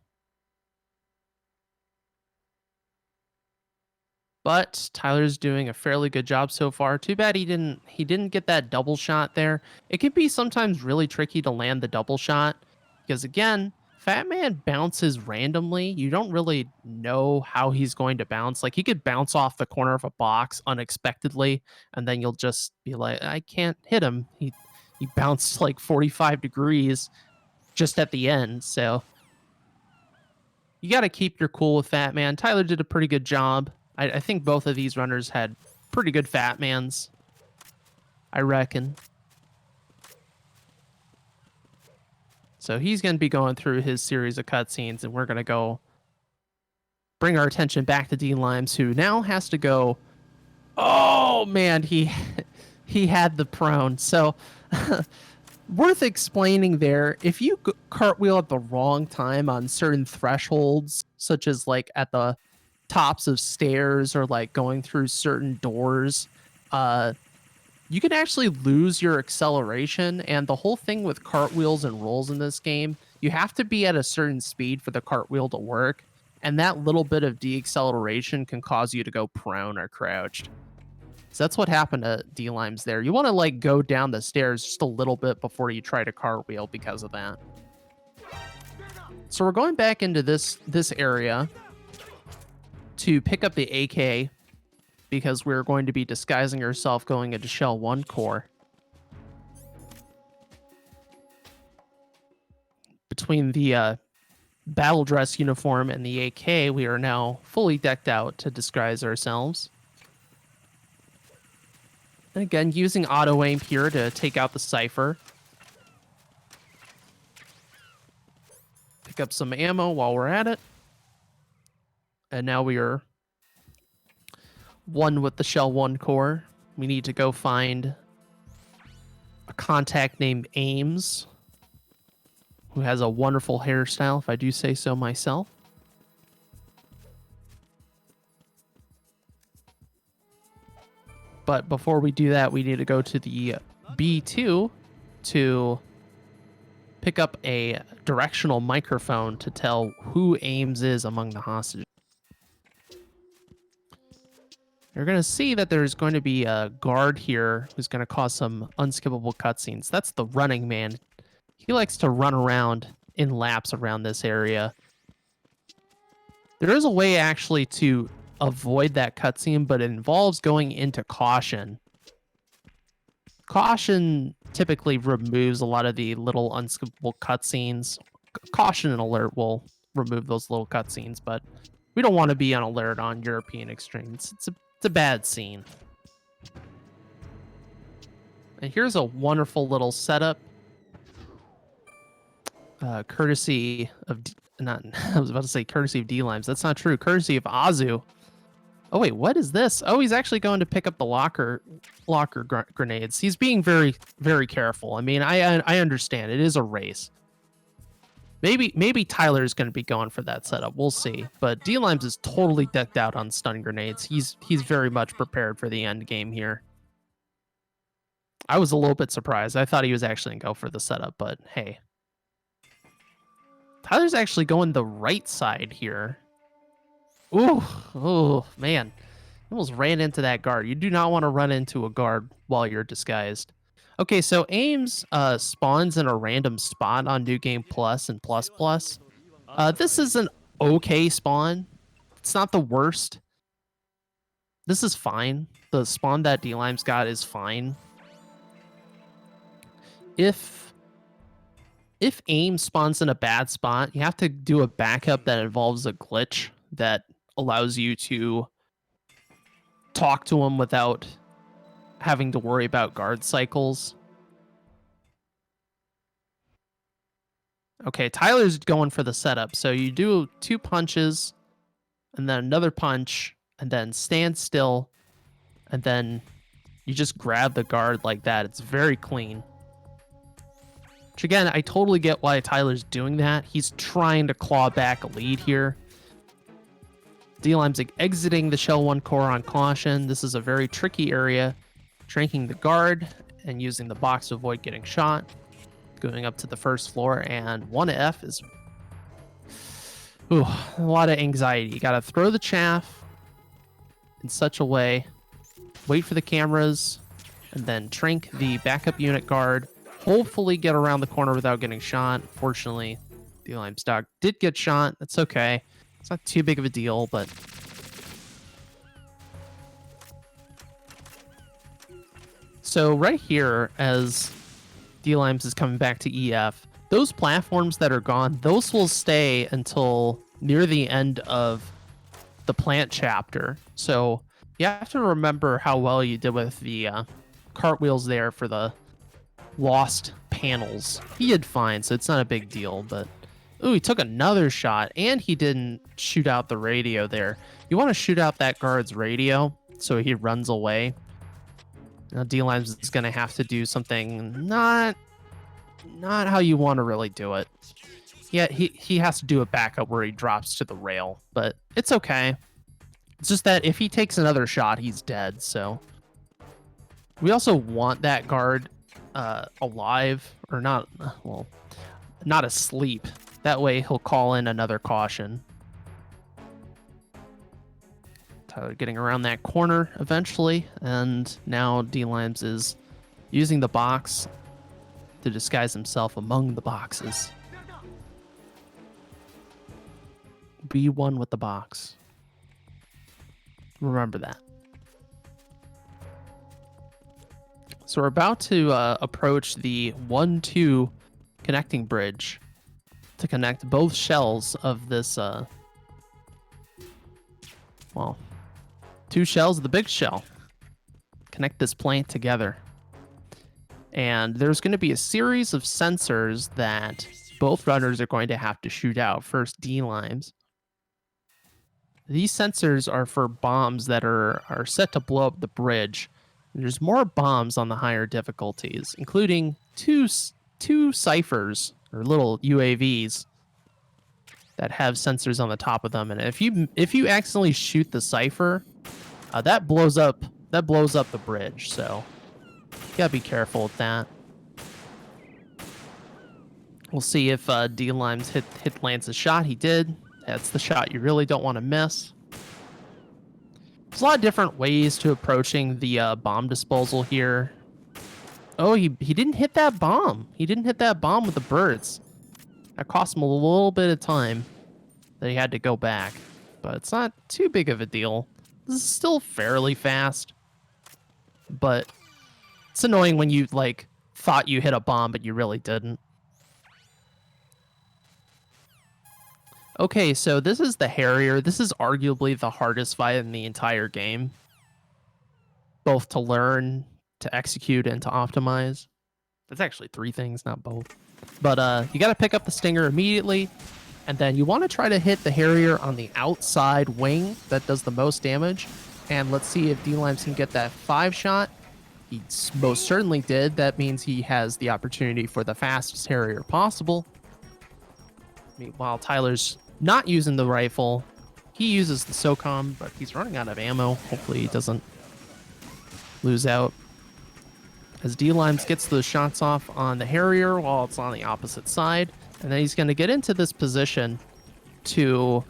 But Tyler's doing a fairly good job so far. Too bad he didn't get that double shot there. It can be sometimes really tricky to land the double shot because, again, Fat Man bounces randomly. You don't really know how he's going to bounce. Like, he could bounce off the corner of a box unexpectedly, and then you'll just be like, I can't hit him. He bounced like 45 degrees just at the end. So you got to keep your cool with Fat Man. Tyler did a pretty good job. I think both of these runners had pretty good Fat Mans, I reckon. So he's going to be going through his series of cutscenes, and we're going to go bring our attention back to D-Limes, who now has to go... Oh, man, he had the prone. So worth explaining there, if you cartwheel at the wrong time on certain thresholds, such as like at the tops of stairs or like going through certain doors, you can actually lose your acceleration. And the whole thing with cartwheels and rolls in this game, you have to be at a certain speed for the cartwheel to work, and that little bit of deacceleration can cause you to go prone or crouched. So that's what happened to D-Limes there. You want to like go down the stairs just a little bit before you try to cartwheel because of that. So we're going back into this area to pick up the AK, because we're going to be disguising ourselves going into Shell 1 core. Between the battle dress uniform and the AK, we are now fully decked out to disguise ourselves. And again, using auto aim here to take out the Cypher. Pick up some ammo while we're at it. And now we are one with the Shell 1 core. We need to go find a contact named Ames, who has a wonderful hairstyle, if I do say so myself. But before we do that, we need to go to the B2 to pick up a directional microphone to tell who Ames is among the hostages. You're going to see that there's going to be a guard here who's going to cause some unskippable cutscenes. That's the running man. He likes to run around in laps around this area. There is a way actually to avoid that cutscene, but it involves going into caution. Caution typically removes a lot of the little unskippable cutscenes. Caution and alert will remove those little cutscenes, but we don't want to be on alert on European Extremes. It's a bad scene. And here's a wonderful little setup. Courtesy of I was about to say courtesy of dlimes. That's not true. Courtesy of Azu. Oh wait, what is this? Oh, he's actually going to pick up the locker grenades. He's being very, very careful. I mean, I understand it is a race. Maybe Tyler's going to be going for that setup. We'll see. But dlimes is totally decked out on stun grenades. He's very much prepared for the end game here. I was a little bit surprised. I thought he was actually going to go for the setup, but hey. Tyler's actually going the right side here. Ooh, oh, man. Almost ran into that guard. You do not want to run into a guard while you're disguised. Okay, so Ames spawns in a random spot on New Game Plus and Plus Plus. This is an okay spawn. It's not the worst. This is fine. The spawn that dlimes got is fine. If Ames spawns in a bad spot, you have to do a backup that involves a glitch that allows you to talk to him without having to worry about guard cycles. Okay, Tyler's going for the setup. So you do 2 punches, and then another punch, and then stand still, and then you just grab the guard like that. It's very clean. Which again, I totally get why Tyler's doing that. He's trying to claw back a lead here. dlimes exiting the Shell 1 core on caution. This is a very tricky area. Tranking the guard and using the box to avoid getting shot. Going up to the first floor, and 1F is a lot of anxiety. You gotta throw the chaff in such a way, wait for the cameras, and then trank the backup unit guard. Hopefully get around the corner without getting shot. Fortunately, dlimes dog did get shot. That's okay. It's not too big of a deal, but so right here, as dlimes is coming back to EF, those platforms that are gone, those will stay until near the end of the plant chapter. So you have to remember how well you did with the cartwheels there for the lost panels. He did fine, so it's not a big deal, but ooh, he took another shot, and he didn't shoot out the radio there. You want to shoot out that guard's radio so he runs away. Now dlimes is going to have to do something not how you want to really do it. Yeah, he has to do a backup where he drops to the rail, but it's okay. It's just that if he takes another shot, he's dead, so we also want that guard alive, or not, well, not asleep. That way he'll call in another caution. Tyler getting around that corner eventually, and now dlimes is using the box to disguise himself among the boxes. Be one with the box. Remember that. So we're about to approach the 1-2 connecting bridge to connect both shells of this, well, 2 shells of the big shell. Connect this plant together. And there's going to be a series of sensors that both runners are going to have to shoot out. First, dlimes. These sensors are for bombs that are set to blow up the bridge. There's more bombs on the higher difficulties, including two ciphers, or little UAVs, that have sensors on the top of them. And if you accidentally shoot the cipher, that blows up that blows up the bridge, so you gotta be careful with that. We'll see if D-Limes hit Lance's shot. He did. That's the shot you really don't want to miss. There's a lot of different ways to approaching the bomb disposal here. Oh, he didn't hit that bomb. He didn't hit that bomb with the birds. That cost him a little bit of time that he had to go back. But it's not too big of a deal. This is still fairly fast. But it's annoying when you, like, thought you hit a bomb, but you really didn't. Okay, so this is the Harrier. This is arguably the hardest fight in the entire game. Both to learn, to execute, and to optimize. That's actually 3 things, not both. But you got to pick up the Stinger immediately, and then you want to try to hit the Harrier on the outside wing that does the most damage. And let's see if D-Limes can get that 5 shot. He most certainly did. That means he has the opportunity for the fastest Harrier possible. Meanwhile, Tyler's not using the rifle. He uses the SOCOM, but he's running out of ammo. Hopefully he doesn't lose out. As D-Limes gets those shots off on the Harrier while it's on the opposite side. And then he's going to get into this position to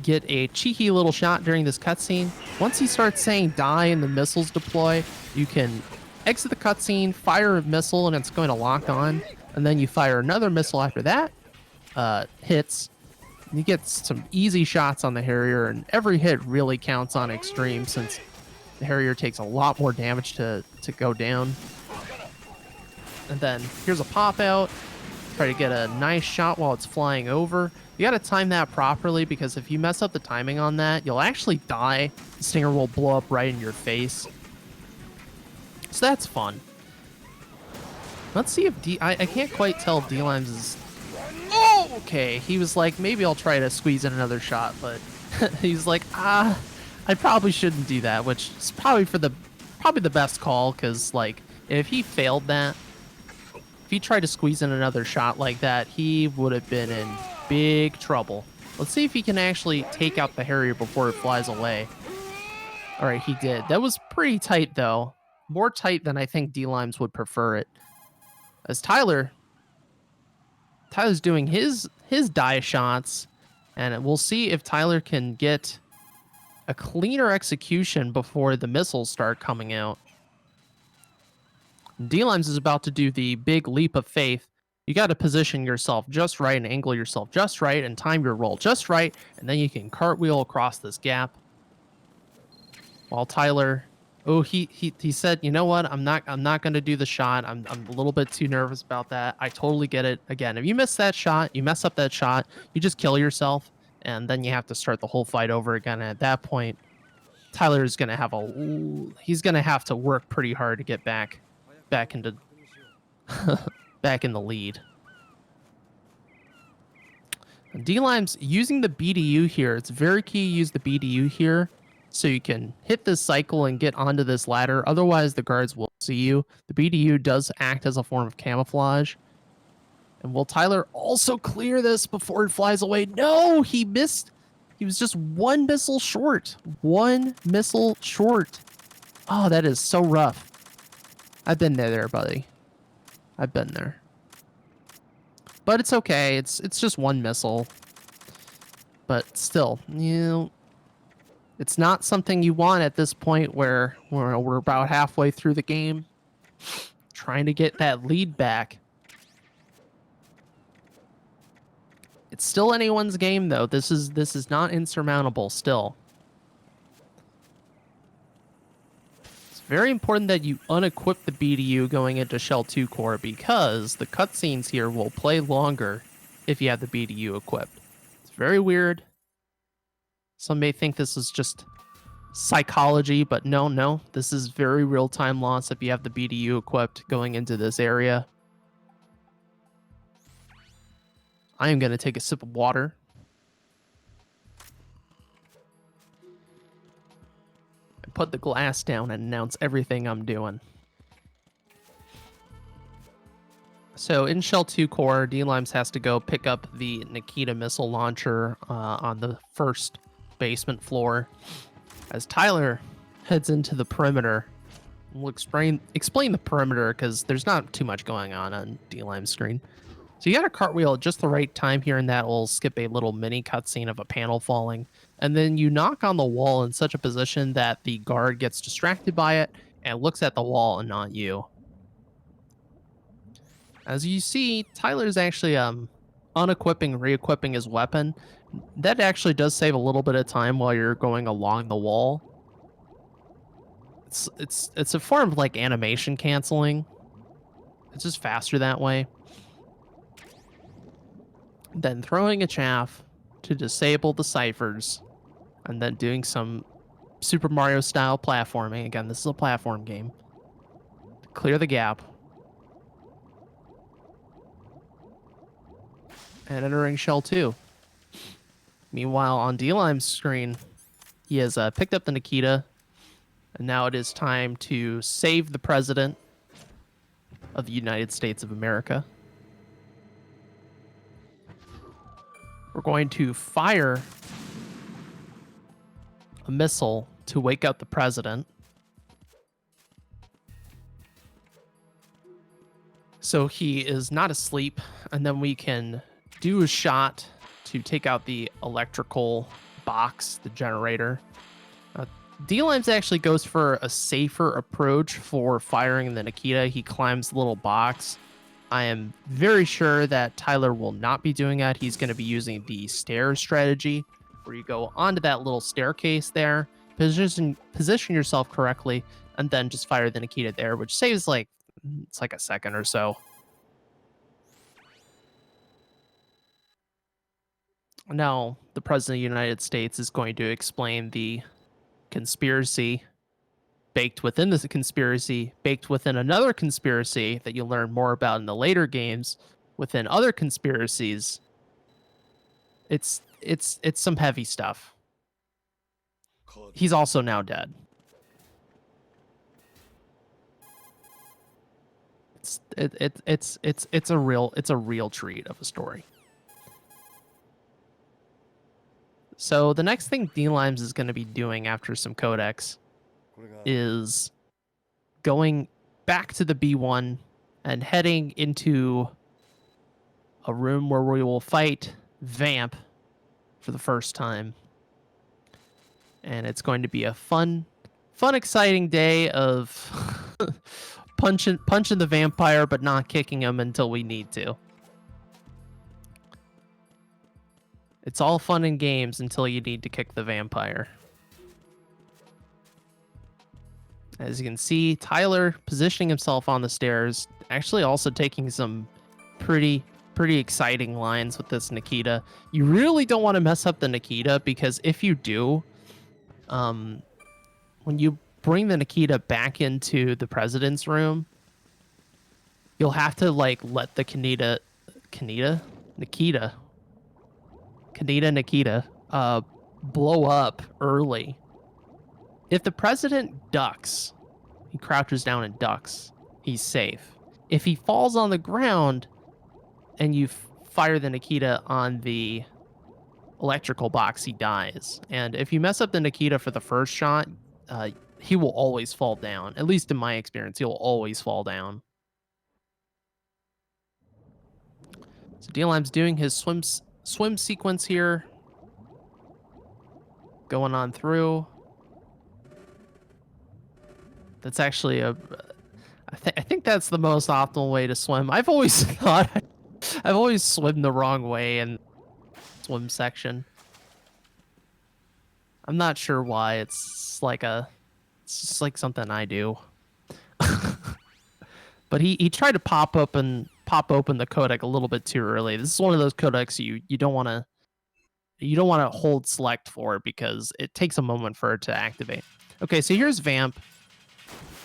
get a cheeky little shot during this cutscene. Once he starts saying die and the missiles deploy, you can exit the cutscene, fire a missile, and it's going to lock on. And then you fire another missile after that. Hits. You get some easy shots on the Harrier, and every hit really counts on extreme since the Harrier takes a lot more damage to go down. And then here's a pop out. Try to get a nice shot while it's flying over. You got to time that properly, because if you mess up the timing on that, you'll actually die. The Stinger will blow up right in your face. So that's fun. Let's see if I can't quite tell if D-Limes is... Oh, okay. He was like, maybe I'll try to squeeze in another shot, but he's like, I probably shouldn't do that, which is probably the best call, because like if he failed that, if he tried to squeeze in another shot like that, he would have been in big trouble. Let's see if he can actually take out the Harrier before it flies away. All right, he did. That was pretty tight though. More tight than I think D-Limes would prefer it. As Tyler's doing his die shots, and we'll see if Tyler can get a cleaner execution before the missiles start coming out. D-Limes is about to do the big leap of faith. You got to position yourself just right and angle yourself just right and time your roll just right, and then you can cartwheel across this gap. While Tyler, he said, you know what? I'm not going to do the shot. I'm a little bit too nervous about that. I totally get it. Again, if you miss that shot, you mess up that shot, you just kill yourself, and then you have to start the whole fight over again. And at that point, Tyler is going to have he's going to have to work pretty hard to get back into back in the lead. D-Limes using the BDU here. It's very key to use the BDU here so you can hit this cycle and get onto this ladder. Otherwise, the guards will see you. The BDU does act as a form of camouflage. And will Tyler also clear this before it flies away? No, he missed. He was just 1 missile short. 1 missile short. Oh, that is so rough. I've been there, buddy. I've been there. But it's okay. It's just 1 missile. But still, it's not something you want at this point where we're about halfway through the game. Trying to get that lead back. It's still anyone's game, though. This is not insurmountable still. It's very important that you unequip the BDU going into Shell 2 core, because the cutscenes here will play longer if you have the BDU equipped. It's very weird. Some may think this is just psychology, but no. This is very real-time loss if you have the BDU equipped going into this area. I am going to take a sip of water. And put the glass down and announce everything I'm doing. So in Shell 2 core, D-Limes has to go pick up the Nikita missile launcher on the first basement floor. As Tyler heads into the perimeter. We'll explain the perimeter because there's not too much going on D-Lime's screen. So you got a cartwheel at just the right time here, and that will skip a little mini cutscene of a panel falling. And then you knock on the wall in such a position that the guard gets distracted by it and looks at the wall and not you. As you see, Tyler's actually unequipping, re-equipping his weapon. That actually does save a little bit of time while you're going along the wall. It's a form of like animation canceling. It's just faster that way. Then throwing a chaff to disable the ciphers, and then doing some Super Mario style platforming. Again, this is a platform game. To clear the gap. And entering Shell 2. Meanwhile, on D-Lime's screen, he has picked up the Nikita, and now it is time to save the President of the United States of America. We're going to fire a missile to wake up the President. So he is not asleep, and then we can do a shot to take out the electrical box, the generator. D-Limes actually goes for a safer approach for firing the Nikita. He climbs the little box. I am very sure that Tyler will not be doing that. He's going to be using the stairs strategy, where you go onto that little staircase there, position yourself correctly, and then just fire the Nikita there, which saves it's like a second or so. Now, the President of the United States is going to explain the conspiracy baked within this conspiracy, baked within another conspiracy that you'll learn more about in the later games, within other conspiracies. It's some heavy stuff. He's also now dead. It's a real treat of a story. So the next thing D-Limes is going to be doing after some codex is going back to the B1 and heading into a room where we will fight Vamp for the first time. And it's going to be a fun, exciting day of punching the vampire, but not kicking him until we need to. It's all fun and games until you need to kick the vampire. As you can see, Tyler positioning himself on the stairs, actually also taking some pretty exciting lines with this Nikita. You really don't want to mess up the Nikita, because if you do, when you bring the Nikita back into the president's room, you'll have to let the Nikita blow up early. If the president ducks, he crouches down and ducks, he's safe. If he falls on the ground and you fire the Nikita on the electrical box, he dies. And if you mess up the Nikita for the first shot, he will always fall down. At least in my experience, he will always fall down. So D-Lime's doing his swim sequence here. Going on through. That's actually I think that's the most optimal way to swim. I've always swum the wrong way in swim section. I'm not sure why. It's just like something I do. But he tried to pop open the codec a little bit too early. This is one of those codecs you don't want to hold select for, because it takes a moment for it to activate. Okay, so here's Vamp.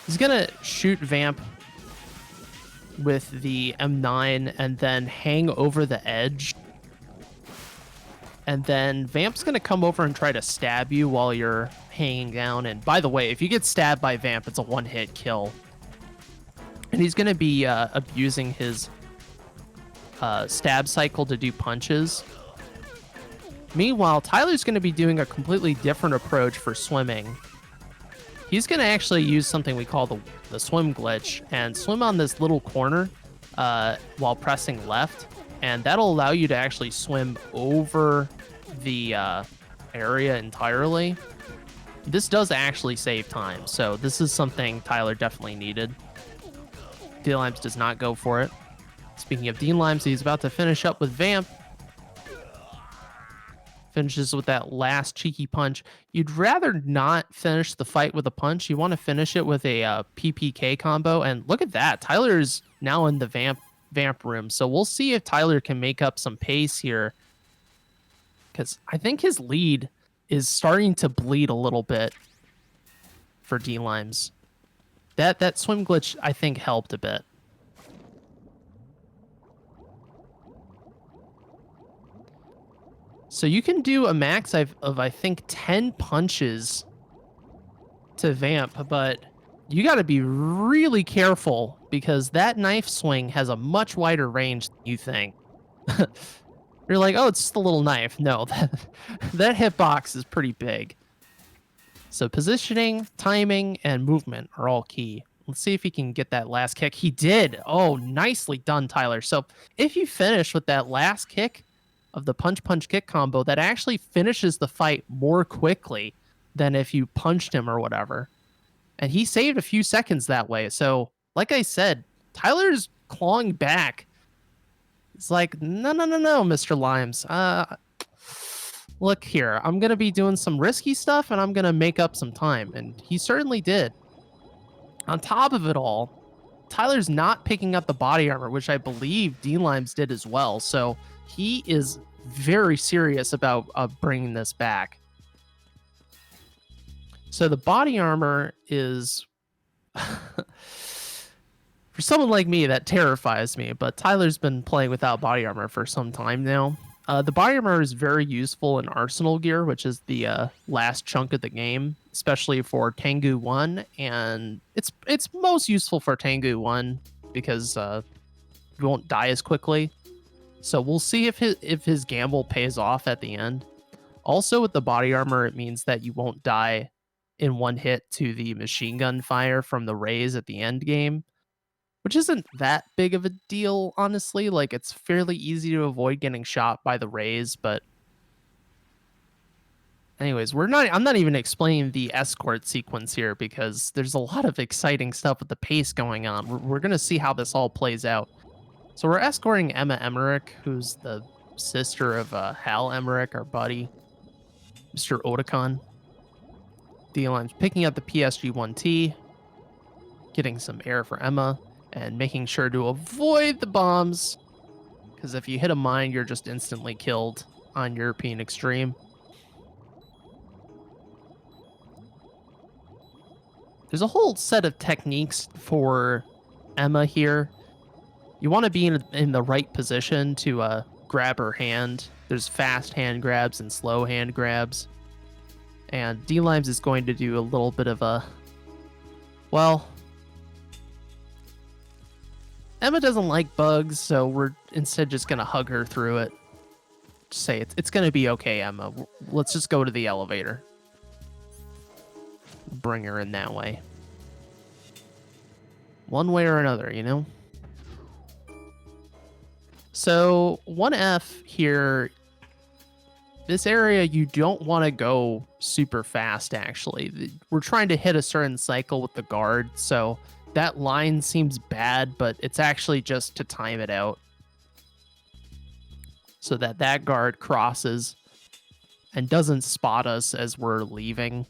He's gonna shoot Vamp with the M9 and then hang over the edge. And then Vamp's gonna come over and try to stab you while you're hanging down. And by the way, if you get stabbed by Vamp, it's a one-hit kill. And he's gonna be abusing his stab cycle to do punches. Meanwhile, Tyler's gonna be doing a completely different approach for swimming. he's going to actually use something we call the swim glitch and swim on this little corner while pressing left. And that'll allow you to actually swim over the area entirely. This does actually save time, so this is something Tyler definitely needed. dlimes does not go for it. Speaking of dlimes, he's about to finish up with Vamp. Finishes with that last cheeky punch. You'd rather not finish the fight with a punch. You want to finish it with a PPK combo. And look at that. Tyler's now in the vamp room. So we'll see if Tyler can make up some pace here. Because I think his lead is starting to bleed a little bit for dlimes. That swim glitch, I think, helped a bit. So you can do a max of I think 10 punches to vamp, but you got to be really careful because that knife swing has a much wider range than you think. You're like, oh, it's just a little knife. No, that hitbox is pretty big. So positioning, timing, and movement are all key. Let's see if he can get that last kick. He did. Oh, nicely done, Tyler. So if you finish with that last kick of the punch-punch-kick combo, that actually finishes the fight more quickly than if you punched him or whatever. And he saved a few seconds that way. So, like I said, Tyler's clawing back. It's like, no, Mr. Limes. Look here, I'm going to be doing some risky stuff, and I'm going to make up some time. And he certainly did. On top of it all, Tyler's not picking up the body armor, which I believe dlimes did as well. So he is very serious about bringing this back. So the body armor is... For someone like me, that terrifies me, but Tyler's been playing without body armor for some time now. The body armor is very useful in Arsenal gear, which is the last chunk of the game, especially for Tengu 1, and it's most useful for Tengu 1 because you won't die as quickly. So we'll see if his gamble pays off at the end. Also, with the body armor, it means that you won't die in one hit to the machine gun fire from the rays at the end game, which isn't that big of a deal, honestly. Like, it's fairly easy to avoid getting shot by the rays, but anyways, I'm not even explaining the escort sequence here because there's a lot of exciting stuff with the pace going on. We're going to see how this all plays out. So we're escorting Emma Emmerich, who's the sister of Hal Emmerich, our buddy, Mr. Otakon. dlimes picking up the PSG-1T, getting some air for Emma, and making sure to avoid the bombs, because if you hit a mine, you're just instantly killed on European Extreme. There's a whole set of techniques for Emma here. You want to be in the right position to grab her hand. There's fast hand grabs and slow hand grabs. And dlimes is going to do a little bit of a... Well, Emma doesn't like bugs, so we're instead just going to hug her through it. Just say, it's going to be okay, Emma. Let's just go to the elevator. Bring her in that way. One way or another, you know? So, 1F here, this area, you don't want to go super fast, actually. We're trying to hit a certain cycle with the guard, so that line seems bad, but it's actually just to time it out. So that guard crosses and doesn't spot us as we're leaving.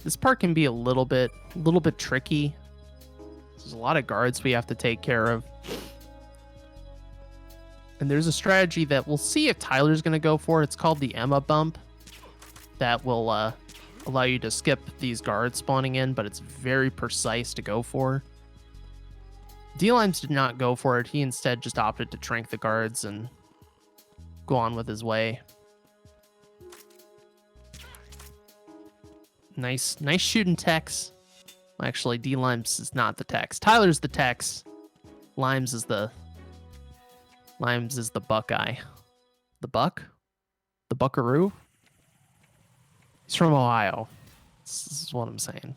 This part can be a little bit tricky. There's a lot of guards we have to take care of. And there's a strategy that we'll see if Tyler's going to go for. It's called the Emma bump. That will allow you to skip these guards spawning in, but it's very precise to go for. dlimes did not go for it. He instead just opted to trank the guards and go on with his way. Nice shooting Tex. Actually, dlimes is not the Tex. Tyler's the Tex. Limes is the Buckeye. The Buck? The Buckaroo? He's from Ohio. This is what I'm saying.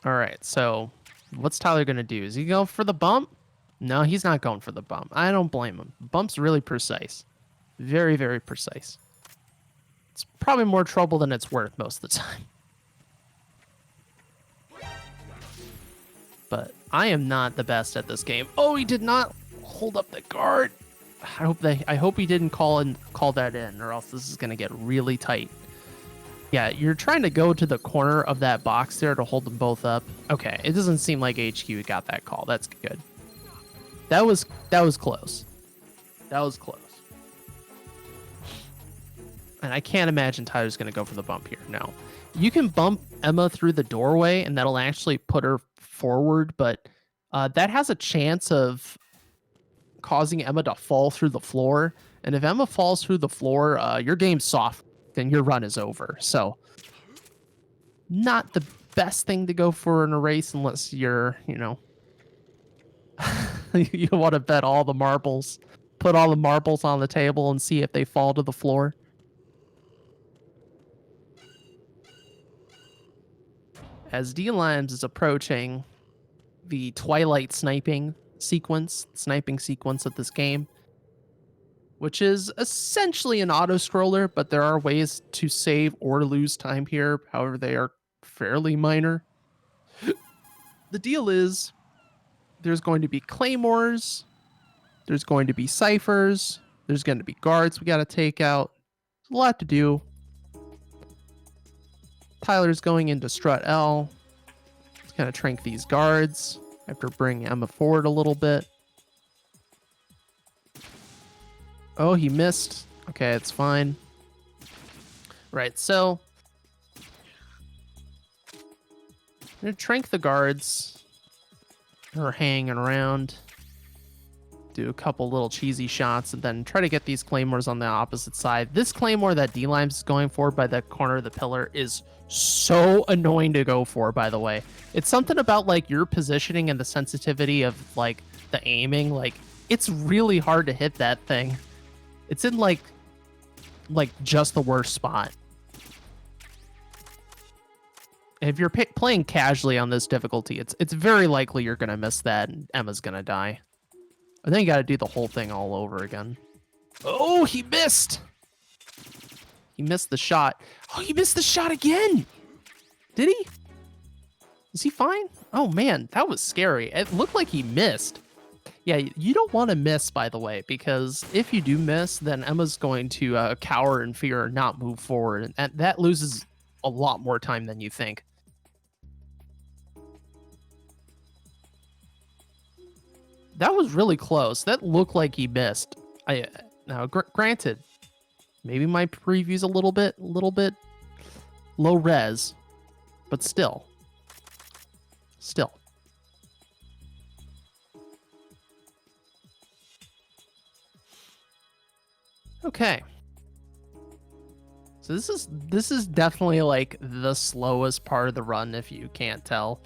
All right, so what's Tyler going to do? Is he going for the bump? No, he's not going for the bump. I don't blame him. Bump's really precise. Very, very precise. It's probably more trouble than it's worth most of the time. But I am not the best at this game. Oh, he did not hold up the guard. I hope he didn't call that in, or else this is going to get really tight. Yeah, you're trying to go to the corner of that box there to hold them both up. Okay, it doesn't seem like HQ got that call. That's good. That was close. That was close. And I can't imagine Tyler's going to go for the bump here. No. You can bump Emma through the doorway, and that'll actually put her forward, but that has a chance of causing Emma to fall through the floor. And if Emma falls through the floor, your game's soft, then your run is over. So not the best thing to go for in a race unless you're, you know, you want to bet all the marbles, put all the marbles on the table and see if they fall to the floor. As dlimes is approaching the Twilight sniping sequence of this game, which is essentially an auto-scroller, but there are ways to save or lose time here. However, they are fairly minor. The deal is there's going to be claymores, there's going to be ciphers, there's going to be guards we got to take out. There's a lot to do. Tyler's going into strut L. He's going to trank these guards after bringing Emma forward a little bit. Oh, he missed. Okay, it's fine. Right, so I'm going to trank the guards who are hanging around. Do a couple little cheesy shots and then try to get these claymores on the opposite side. This claymore that dlimes is going for by the corner of the pillar is so annoying to go for, by the way. It's something about like your positioning and the sensitivity of like the aiming. Like it's really hard to hit that thing. It's in like just the worst spot. If you're playing casually on this difficulty, it's very likely you're going to miss that and Emma's going to die. And then you got to do the whole thing all over again. Oh, he missed. He missed the shot. Oh, he missed the shot again. Did he? Is he fine? Oh, man, that was scary. It looked like he missed. Yeah, you don't want to miss, by the way, because if you do miss, then Emma's going to cower in fear and not move forward. And that loses a lot more time than you think. That was really close. That looked like he missed. Now, granted, maybe my preview's a little bit low res, but still. Okay. So this is definitely like the slowest part of the run if you can't tell.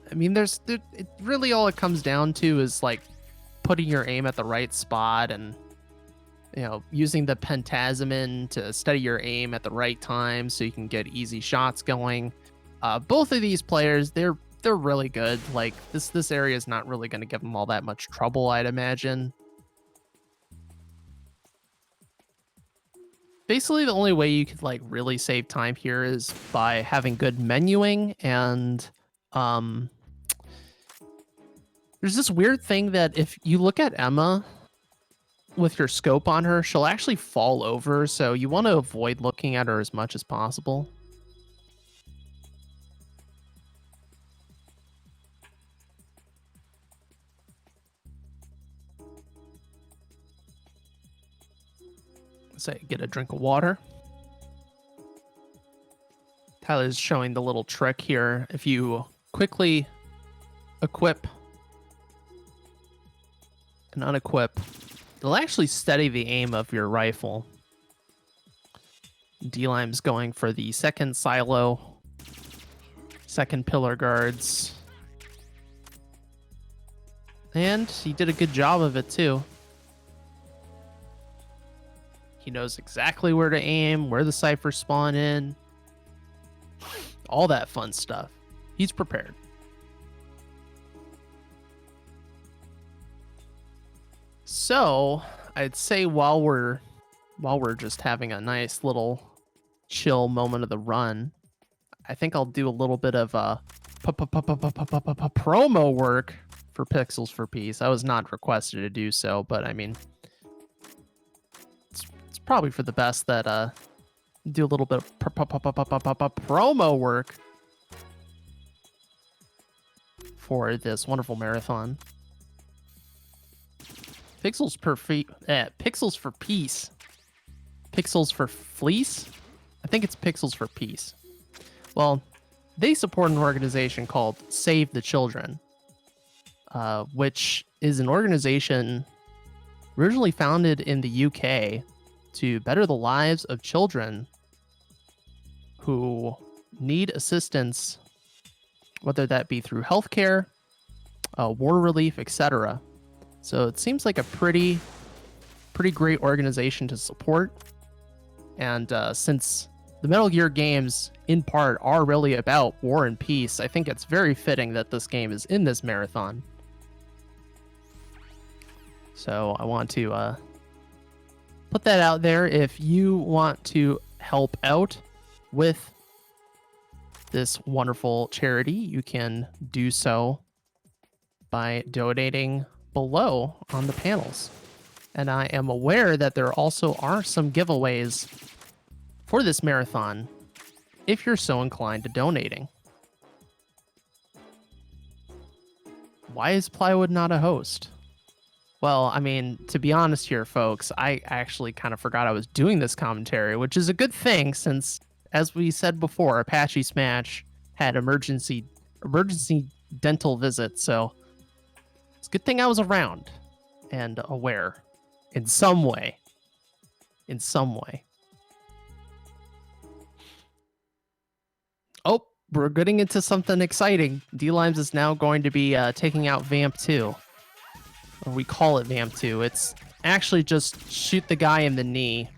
I mean, it really all it comes down to is like putting your aim at the right spot and, you know, using the pentazimin to steady your aim at the right time so you can get easy shots going. Both of these players, they're really good. Like this area is not really going to give them all that much trouble, I'd imagine. Basically, the only way you could like really save time here is by having good menuing and there's this weird thing that if you look at Emma with your scope on her, she'll actually fall over, so you want to avoid looking at her as much as possible. Say, get a drink of water. Tyler's showing the little trick here. If you quickly equip and unequip, it'll actually steady the aim of your rifle. dlimes going for the second silo, second pillar guards. And he did a good job of it too. He knows exactly where to aim, where the ciphers spawn in, all that fun stuff. He's prepared. So I'd say while we're just having a nice little chill moment of the run, I think I'll do a little bit of promo work for Pixels for Peace. I was not requested to do so, but I mean, it's probably for the best that do a little bit of promo work for this wonderful marathon. Pixels for Peace. Pixels for Fleece? I think it's Pixels for Peace. Well, they support an organization called Save the Children, which is an organization originally founded in the UK to better the lives of children who need assistance, whether that be through healthcare, war relief, etc. So it seems like a pretty great organization to support. And since the Metal Gear games, in part, are really about war and peace, I think it's very fitting that this game is in this marathon. So I want to put that out there. If you want to help out with this wonderful charity, you can do so by donating below on the panels. And I am aware that there also are some giveaways for this marathon if you're so inclined to donating. Why is Plywood not a host? Well, I mean, to be honest here, folks, I actually kind of forgot I was doing this commentary, which is a good thing since, as we said before, Apache Smash had emergency dental visits, so it's a good thing I was around and aware in some way. In some way. Oh, we're getting into something exciting. D-Limes is now going to be taking out Vamp 2. Or we call it Vamp 2. It's actually just shoot the guy in the knee.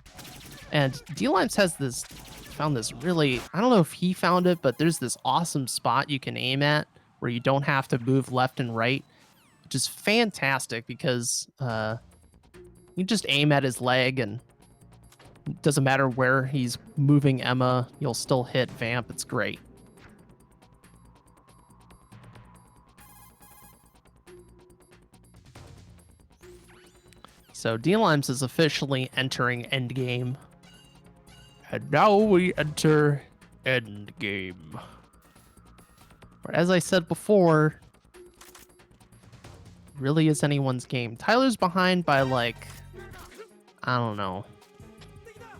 And D-Limes has found this really, I don't know if he found it, but there's this awesome spot you can aim at where you don't have to move left and right, which is fantastic because you just aim at his leg and it doesn't matter where he's moving Emma, you'll still hit Vamp. It's great. So D-Limes is officially entering Endgame. And now we enter Endgame. Or as I said before, really is anyone's game. Tyler's behind by like, I don't know,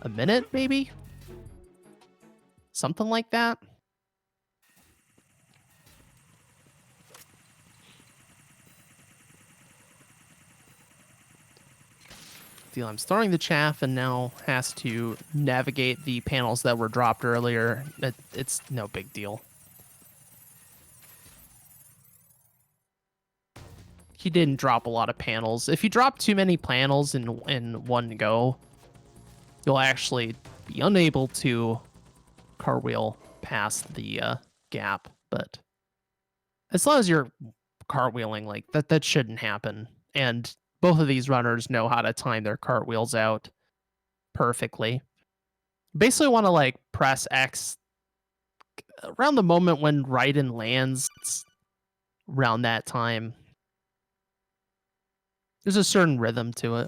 a minute maybe? Something like that. D-Limes throwing the chaff and now has to navigate the panels that were dropped earlier. It's no big deal. He didn't drop a lot of panels. If you drop too many panels in one go, you'll actually be unable to cartwheel past the gap. But as long as you're cartwheeling, like that shouldn't happen. And both of these runners know how to time their cartwheels out perfectly. Basically want to like press X around the moment when Raiden lands. It's around that time. There's a certain rhythm to it.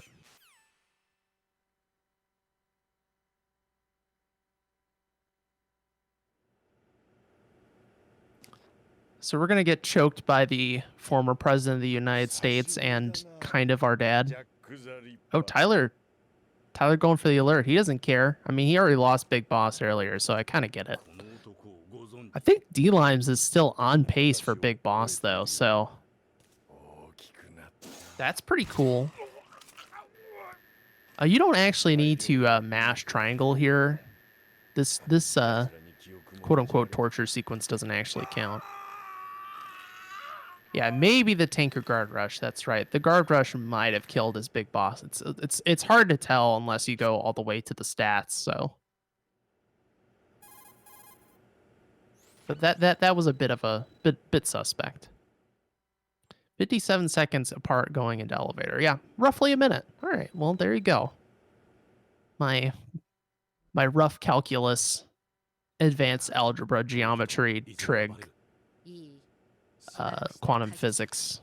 So we're going to get choked by the former president of the United States and kind of our dad. Oh, Tyler going for the alert. He doesn't care. I mean, he already lost Big Boss earlier, so I kind of get it. I think D-Limes is still on pace for Big Boss, though, so that's pretty cool. You don't actually need to mash triangle here. This quote-unquote torture sequence doesn't actually count. Yeah, maybe the Tinker Guard Rush. That's right. The Guard Rush might have killed his big boss. It's hard to tell unless you go all the way to the stats. So, but that was a bit of a bit suspect. 57 seconds apart going into elevator. Yeah, roughly a minute. All right. Well, there you go. My rough calculus, advanced algebra, geometry, trig, quantum physics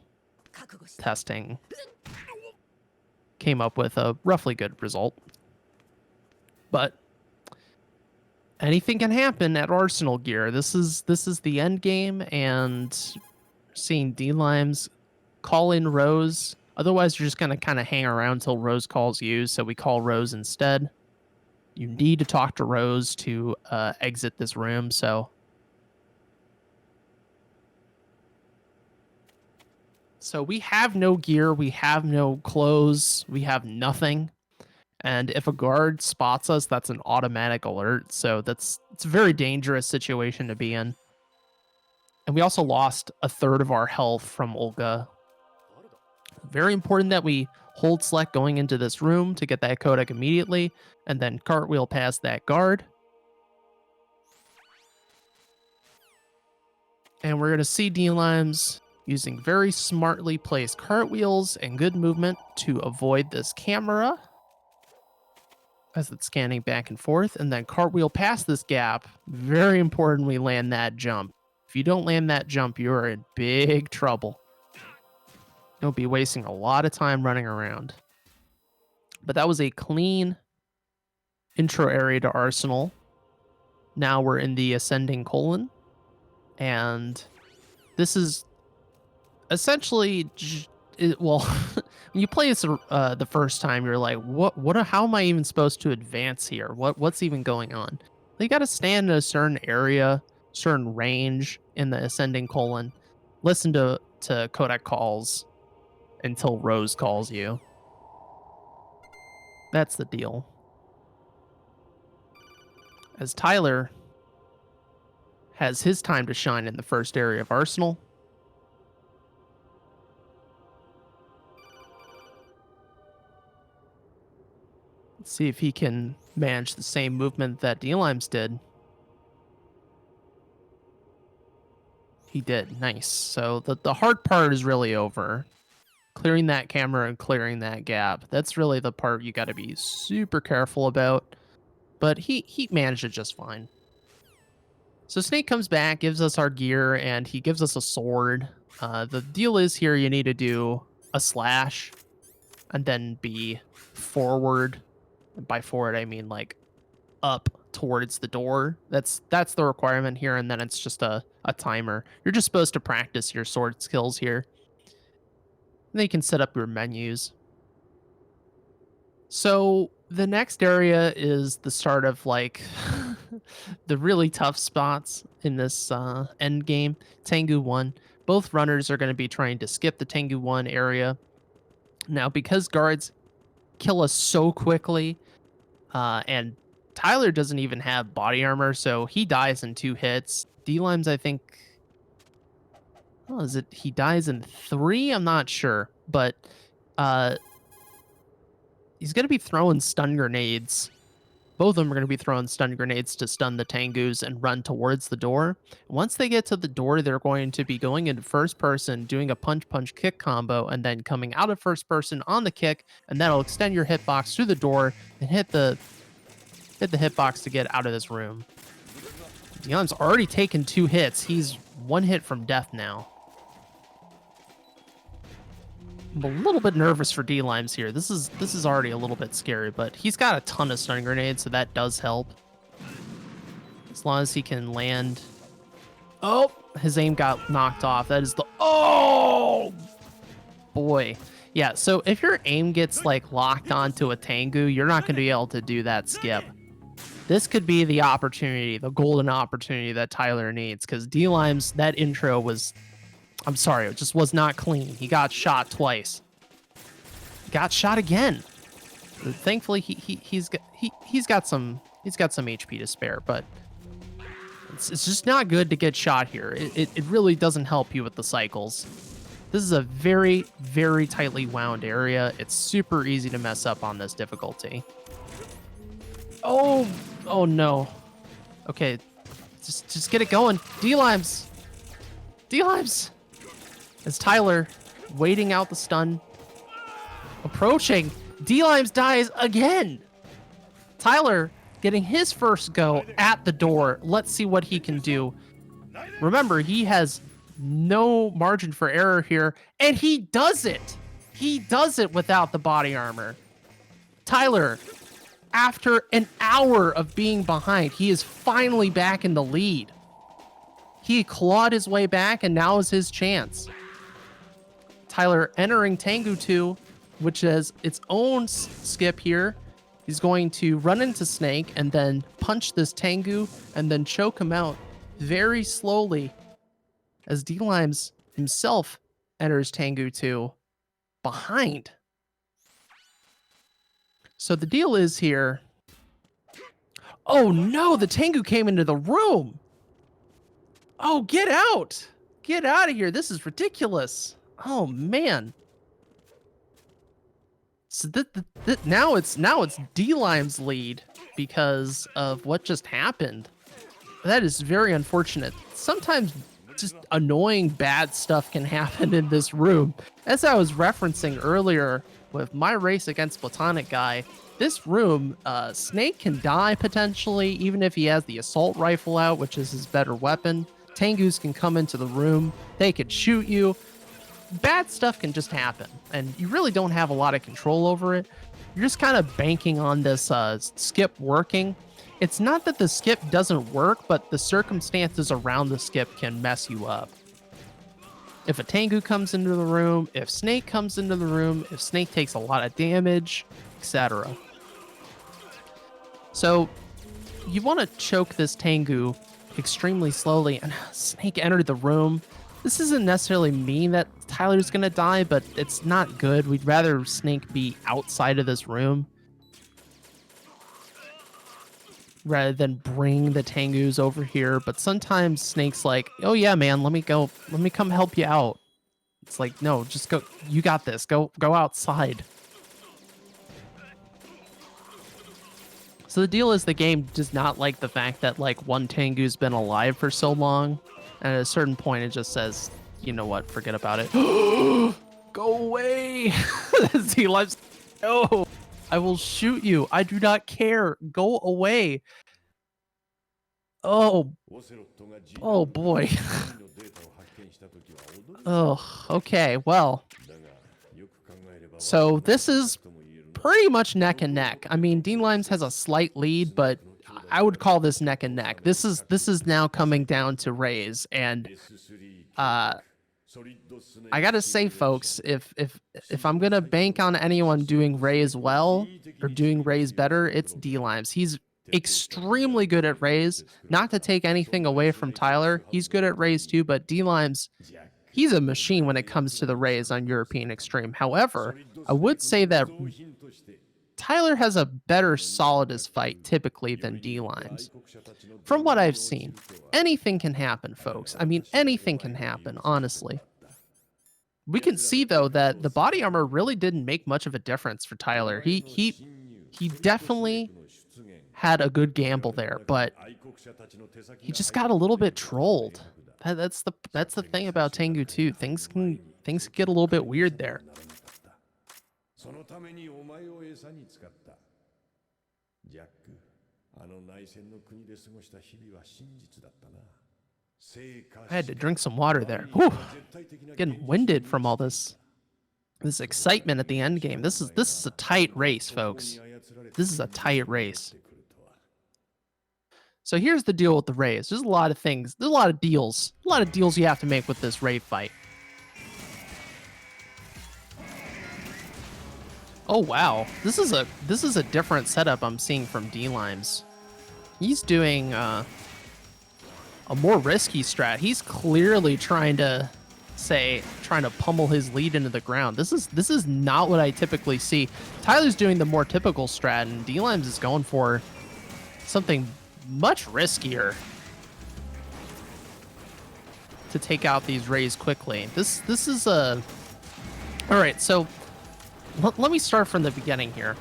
testing came up with a roughly good result. But anything can happen at Arsenal Gear. This is the end game, and seeing D-Limes call in Rose. Otherwise, you're just gonna kind of hang around until Rose calls you. So we call Rose instead. You need to talk to Rose to exit this room. So we have no gear, we have no clothes, we have nothing. And if a guard spots us, that's an automatic alert. So it's a very dangerous situation to be in. And we also lost a third of our health from Olga. Very important that we hold select going into this room to get that codec immediately, and then cartwheel past that guard. And we're going to see D-Limes using very smartly placed cartwheels and good movement to avoid this camera as it's scanning back and forth, and then cartwheel past this gap. Very important we land that jump. If you don't land that jump, you're in big trouble. You'll be wasting a lot of time running around. But that was a clean intro area to Arsenal. Now we're in the ascending colon, and this is essentially, well, when you play this the first time, you're like, how am I even supposed to advance here? What's even going on? You got to stand in a certain area, certain range in the ascending colon, listen to codec calls until Rose calls you. That's the deal. As Tyler has his time to shine in the first area of Arsenal. Let's see if he can manage the same movement that D-Limes did. He did. Nice. So the hard part is really over. Clearing that camera and clearing that gap. That's really the part you got to be super careful about. But he managed it just fine. So Snake comes back, gives us our gear, and he gives us a sword. The deal is here you need to do a slash and then be forward. By forward, I mean like up towards the door. That's the requirement here, and then it's just a timer. You're just supposed to practice your sword skills here. And then you can set up your menus. So the next area is the start of like the really tough spots in this end game. Tengu 1. Both runners are going to be trying to skip the Tengu 1 area. Now, because guards kill us so quickly, and Tyler doesn't even have body armor, so he dies in 2 hits. D-Limes, I think... Oh, is it he dies in 3? I'm not sure, but he's going to be throwing stun grenades. Both of them are going to be throwing stun grenades to stun the Tengus and run towards the door. Once they get to the door, they're going to be going into first person, doing a punch-punch-kick combo, and then coming out of first person on the kick, and that'll extend your hitbox through the door and hit the hitbox to get out of this room. Dion's already taken 2 hits. He's 1 hit from death now. I'm a little bit nervous for D-Limes here. This is already a little bit scary, but he's got a ton of stun grenades, so that does help. As long as he can land. Oh, his aim got knocked off. That is the... Oh! Boy. Yeah, so if your aim gets like locked onto a Tengu, you're not going to be able to do that skip. This could be the opportunity, the golden opportunity that Tyler needs, because D-Limes, that intro was... I'm sorry, it just was not clean. He got shot twice. Got shot again. Thankfully, he's got some HP to spare, but it's just not good to get shot here. It really doesn't help you with the cycles. This is a very, very tightly wound area. It's super easy to mess up on this difficulty. Oh, oh no. Okay, just get it going. D-limes. D-limes. As Tyler waiting out the stun. Approaching. D-limes dies again. Tyler getting his first go at the door. Let's see what he can do. Remember, he has no margin for error here, and he does it. He does it without the body armor. Tyler, after an hour of being behind, he is finally back in the lead. He clawed his way back, and now is his chance. Tyler entering Tengu 2, which has its own skip here. He's going to run into Snake and then punch this Tengu and then choke him out very slowly as D-Limes himself enters Tengu 2 behind. So the deal is here. Oh no, the Tengu came into the room. Oh, get out. Get out of here. This is ridiculous. Oh man. So now it's D-Lime's lead because of what just happened. That is very unfortunate. Sometimes just annoying bad stuff can happen in this room. As I was referencing earlier with my race against Platonic Guy, this room, Snake can die potentially, even if he has the assault rifle out, which is his better weapon. Tengus can come into the room. They could shoot you. Bad stuff can just happen, and you really don't have a lot of control over it. You're just kind of banking on this skip working. It's not that the skip doesn't work, but the circumstances around the skip can mess you up. If a Tengu comes into the room, if Snake comes into the room, if Snake takes a lot of damage, etc. So you want to choke this Tengu extremely slowly, and Snake entered the room. This doesn't necessarily mean that Tyler's gonna die, but it's not good. We'd rather Snake be outside of this room rather than bring the Tengus over here. But sometimes Snake's like, oh yeah, man, let me come help you out. It's like, no, just go. You got this. Go outside. So the deal is the game does not like the fact that like one Tengu's been alive for so long. And at a certain point, it just says, you know what, forget about it. Go away. D-Limes, no, I will shoot you. I do not care. Go away. Oh, oh boy. Oh, okay, well. So this is pretty much neck and neck. I mean, D-Limes has a slight lead, but I would call this neck and neck. This is now coming down to Raze, and I gotta say, folks, if I'm gonna bank on anyone doing Raze well or doing Raze better, it's D-Limes. He's extremely good at Raze. Not to take anything away from Tyler, he's good at Raze too, but D-Limes, he's a machine when it comes to the Raze on European Extreme. However, I would say that Tyler has a better Solidus fight typically than D-Limes. From what I've seen, anything can happen, folks. I mean, anything can happen, honestly. We can see, though, that the body armor really didn't make much of a difference for Tyler. He definitely had a good gamble there, but he just got a little bit trolled. That's the thing about Tengu 2. Things can get a little bit weird there. I had to drink some water there. Whew. Getting winded from all this excitement at the end game. This is a tight race, folks. This is a tight race. So here's the deal with the Raze. There's a lot of things. There's a lot of deals. A lot of deals you have to make with this Raid fight. Oh wow, this is a different setup I'm seeing from D-Limes. He's doing a more risky strat. He's clearly trying to pummel his lead into the ground. This is not what I typically see. Tyler's doing the more typical strat, and D-Limes is going for something much riskier. to take out these rays quickly. This is a... All right, so let me start from the beginning here.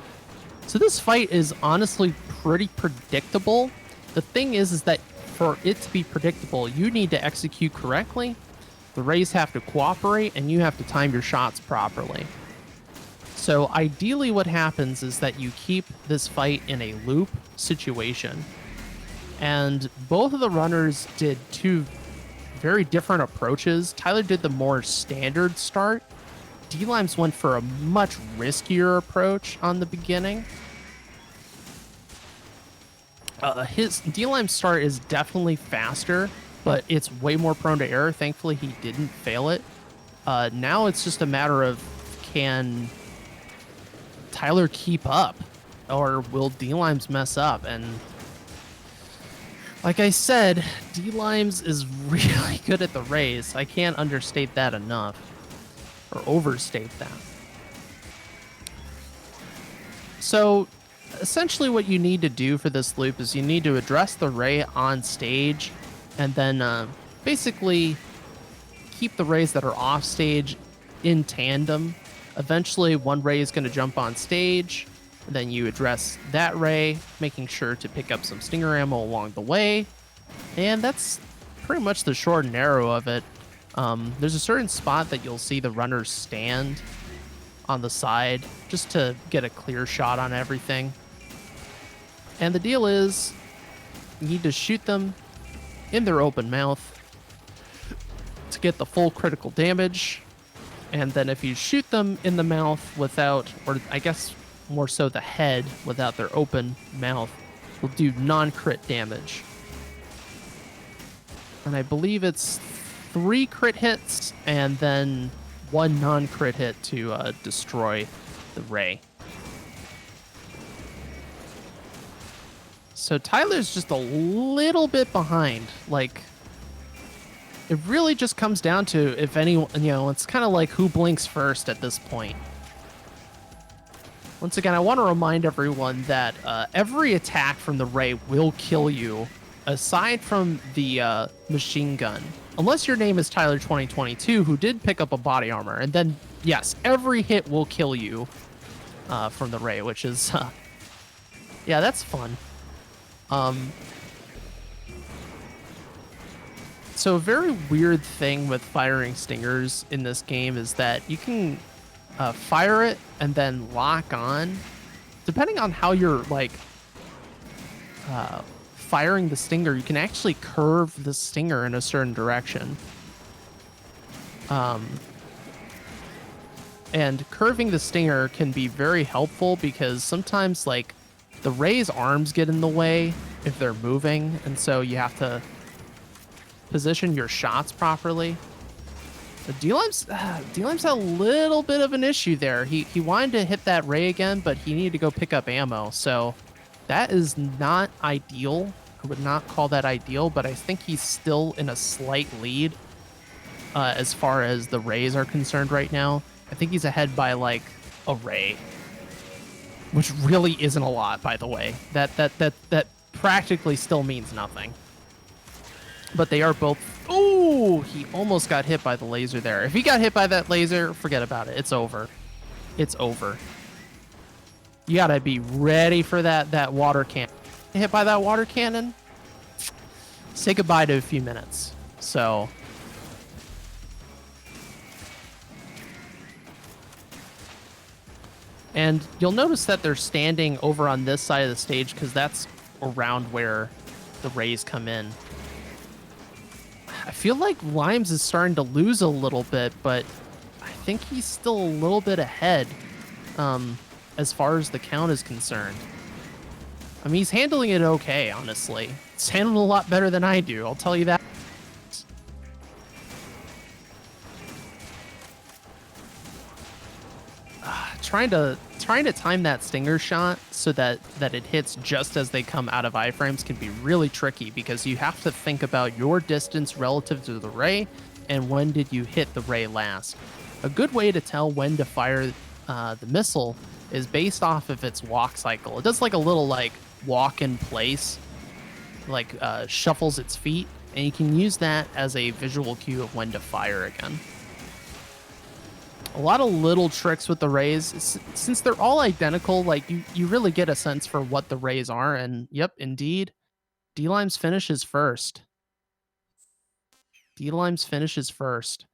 So this fight is honestly pretty predictable. The thing is that for it to be predictable, you need to execute correctly. The rays have to cooperate, and you have to time your shots properly. So ideally what happens is that you keep this fight in a loop situation. And both of the runners did two very different approaches. Tyler did the more standard start. D-Limes went for a much riskier approach on the beginning. His D-Lime start is definitely faster, but it's way more prone to error. Thankfully, he didn't fail it. Now it's just a matter of, can Tyler keep up, or will D-Limes mess up? And like I said, D-Limes is really good at the rays. I can't understate that enough, or overstate that. So essentially what you need to do for this loop is you need to address the ray on stage, and then basically keep the rays that are off stage in tandem. Eventually one ray is going to jump on stage, and then you address that ray, making sure to pick up some stinger ammo along the way. And that's pretty much the short and narrow of it. There's a certain spot that you'll see the runners stand on the side just to get a clear shot on everything. And the deal is, you need to shoot them in their open mouth to get the full critical damage. And then if you shoot them in the mouth without, or I guess more so the head without their open mouth, will do non-crit damage. And I believe it's 3 crit hits and then 1 non-crit hit to destroy the ray. So Tyler's just a little bit behind. Like, it really just comes down to if anyone, it's kind of like who blinks first at this point. Once again, I want to remind everyone that every attack from the ray will kill you, aside from the machine gun. Unless your name is Tyler2022, who did pick up a body armor. And then, yes, every hit will kill you from the ray, which is, yeah, that's fun. So a very weird thing with firing stingers in this game is that you can fire it and then lock on. Depending on how you're, like, firing the stinger, you can actually curve the stinger in a certain direction. And curving the stinger can be very helpful because sometimes, like, the ray's arms get in the way if they're moving, and so you have to position your shots properly. D-Limes had a little bit of an issue there. He wanted to hit that ray again, but he needed to go pick up ammo, so that is not ideal. I would not call that ideal, but I think he's still in a slight lead as far as the rays are concerned right now. I think he's ahead by like a ray, which really isn't a lot, by the way. That practically still means nothing. But they are both... Ooh, he almost got hit by the laser there. If he got hit by that laser, forget about it. It's over. It's over. You gotta be ready for that water cannon. Hit by that water cannon, say goodbye to a few minutes. So... And you'll notice that they're standing over on this side of the stage because that's around where the rays come in. I feel like Limes is starting to lose a little bit, but I think he's still a little bit ahead as far as the count is concerned. I mean, he's handling it okay, honestly. He's handling it a lot better than I do, I'll tell you that. Trying to time that stinger shot so that it hits just as they come out of iframes can be really tricky because you have to think about your distance relative to the ray and when did you hit the ray last. A good way to tell when to fire the missile is based off of its walk cycle. It does like a little like walk in place, like shuffles its feet, and you can use that as a visual cue of when to fire again. A lot of little tricks with the rays. Since they're all identical, like you really get a sense for what the rays are. And yep, indeed, dlimes finishes first. dlimes finishes first.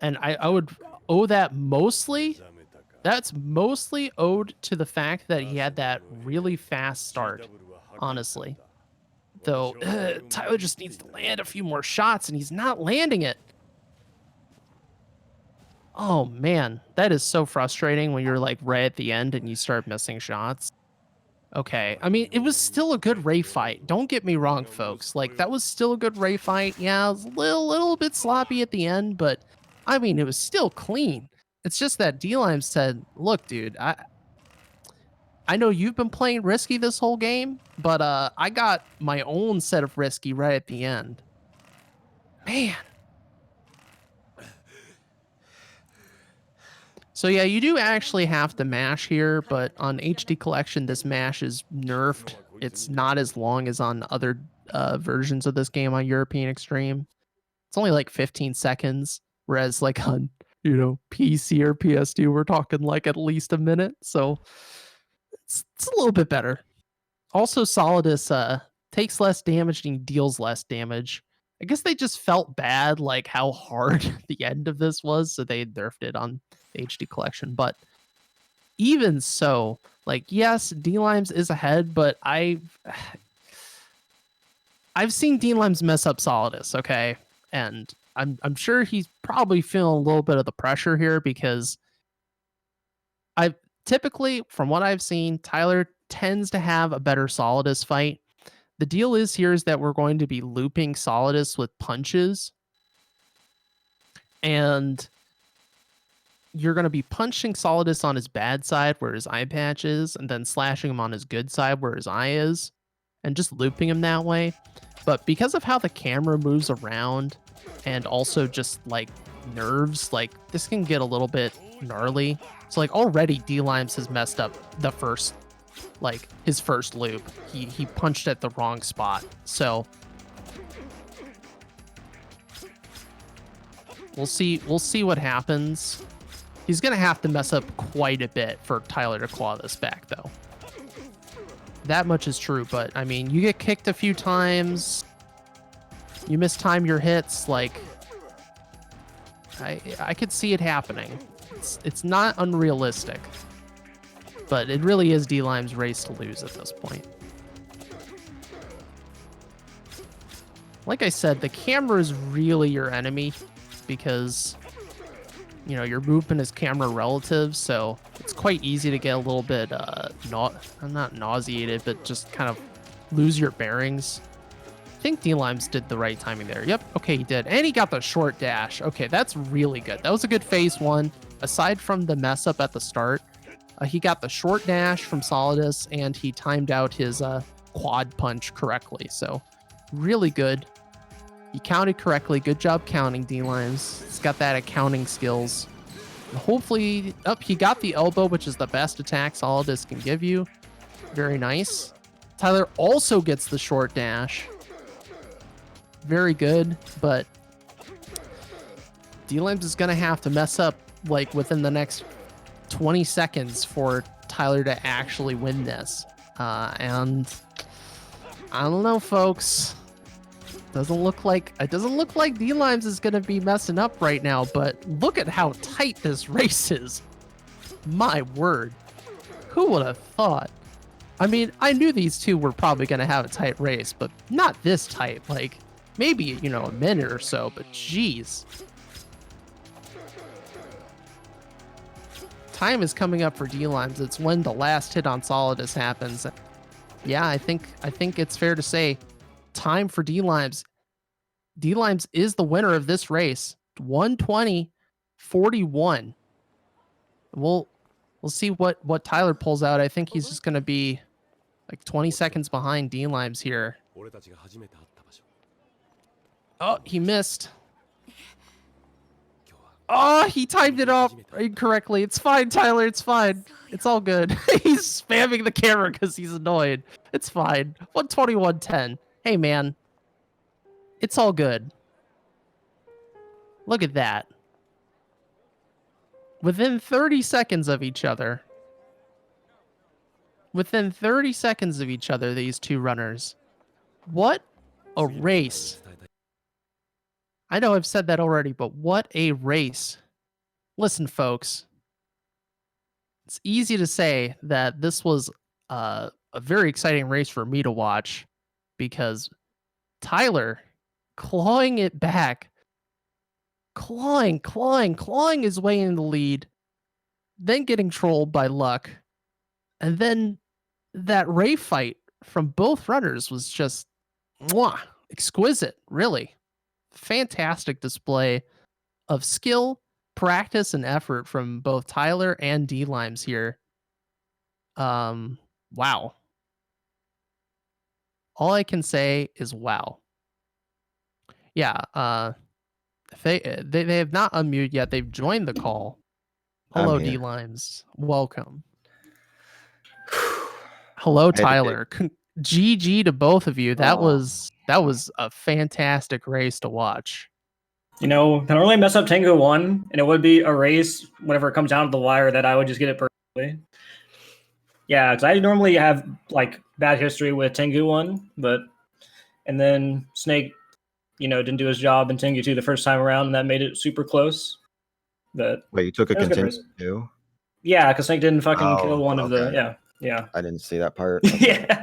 And I would owe that mostly, that's mostly owed to the fact that he had that really fast start, honestly. Though, Tyler just needs to land a few more shots, and he's not landing it. Oh, man. That is so frustrating when you're, like, right at the end and you start missing shots. Okay. I mean, it was still a good Ray fight. Don't get me wrong, folks. Like, that was still a good Ray fight. Yeah, it was a little bit sloppy at the end, but, I mean, it was still clean. It's just that dlimes said, look, dude, I know you've been playing risky this whole game, but I got my own set of risky right at the end. Man. So yeah, you do actually have to mash here, but on HD Collection, this mash is nerfed. It's not as long as on other versions of this game on European Extreme. It's only like 15 seconds, whereas like on, PC or PS2, we're talking like at least a minute. So it's a little bit better. Also, Solidus takes less damage and deals less damage. I guess they just felt bad, like how hard the end of this was, so they nerfed it on the HD collection. But even so, like, yes, dlimes is ahead, but I've seen dlimes mess up Solidus, okay? And I'm sure he's probably feeling a little bit of the pressure here because I've typically, from what I've seen, Tyler tends to have a better Solidus fight. The deal is here is that we're going to be looping Solidus with punches. And you're going to be punching Solidus on his bad side where his eye patch is, and then slashing him on his good side where his eye is, and just looping him that way. But because of how the camera moves around, and also just like nerves, like this can get a little bit gnarly. So like already dlimes has messed up the first, like his first loop. He punched at the wrong spot. So we'll see what happens. He's gonna have to mess up quite a bit for Tyler to claw this back, though. That much is true, but I mean, you get kicked a few times, you mistime your hits, like I could see it happening. It's not unrealistic, but it really is dlimes' race to lose at this point. Like I said, the camera is really your enemy because your movement is camera relative, so it's quite easy to get a little bit not nauseated, but just kind of lose your bearings. I think dlimes did the right timing there. Yep, okay, he did. And he got the short dash. Okay, that's really good. That was a good phase one. Aside from the mess up at the start, he got the short dash from Solidus, and he timed out his quad punch correctly. So really good. He counted correctly. Good job counting, dlimes. He's got that accounting skills. And hopefully, he got the elbow, which is the best attack Solidus can give you. Very nice. Tyler also gets the short dash. Very good, but dlimes is going to have to mess up like within the next 20 seconds for Tyler to actually win this. And I don't know, folks. Doesn't look like dlimes is going to be messing up right now, but look at how tight this race is. My word. Who would have thought? I mean, I knew these two were probably going to have a tight race, but not this tight. Like, maybe, a minute or so, but geez. Time is coming up for dlimes. It's when the last hit on Solidus happens. Yeah, I think it's fair to say time for dlimes. dlimes is the winner of this race. 120-41. We'll see what Tyler pulls out. I think he's just going to be like 20 seconds behind dlimes here. Oh, he missed. Oh, he timed it up incorrectly. It's fine, Tyler. It's fine. It's all good. He's spamming the camera because he's annoyed. It's fine. 121-10. Hey, man. It's all good. Look at that. Within 30 seconds of each other. Within 30 seconds of each other, these two runners. What a race. I know I've said that already, but what a race. Listen, folks. It's easy to say that this was a very exciting race for me to watch because Tyler clawing it back, clawing his way in the lead, then getting trolled by luck, and then that Ray fight from both runners was just exquisite, really. Fantastic display of skill, practice, and effort from both Tyler and dlimes here. Wow. All I can say is wow. Yeah, they have not unmuted yet. They've joined the call. Hello,
I'm here.
dlimes. Welcome. Hello, Tyler. GG to both of you. That was a fantastic race to watch.
You know, can only mess up Tengu 1, and it would be a race whenever it comes down to the wire that I would just get it perfectly. Yeah, because I normally have like bad history with Tengu 1, and then Snake, didn't do his job in Tengu 2 the first time around, and that made it super close. But
wait, you took a
it was a good
continue
race.
too?
Yeah, because Snake didn't fucking kill one of the
okay.
yeah.
I didn't see that part.
Yeah.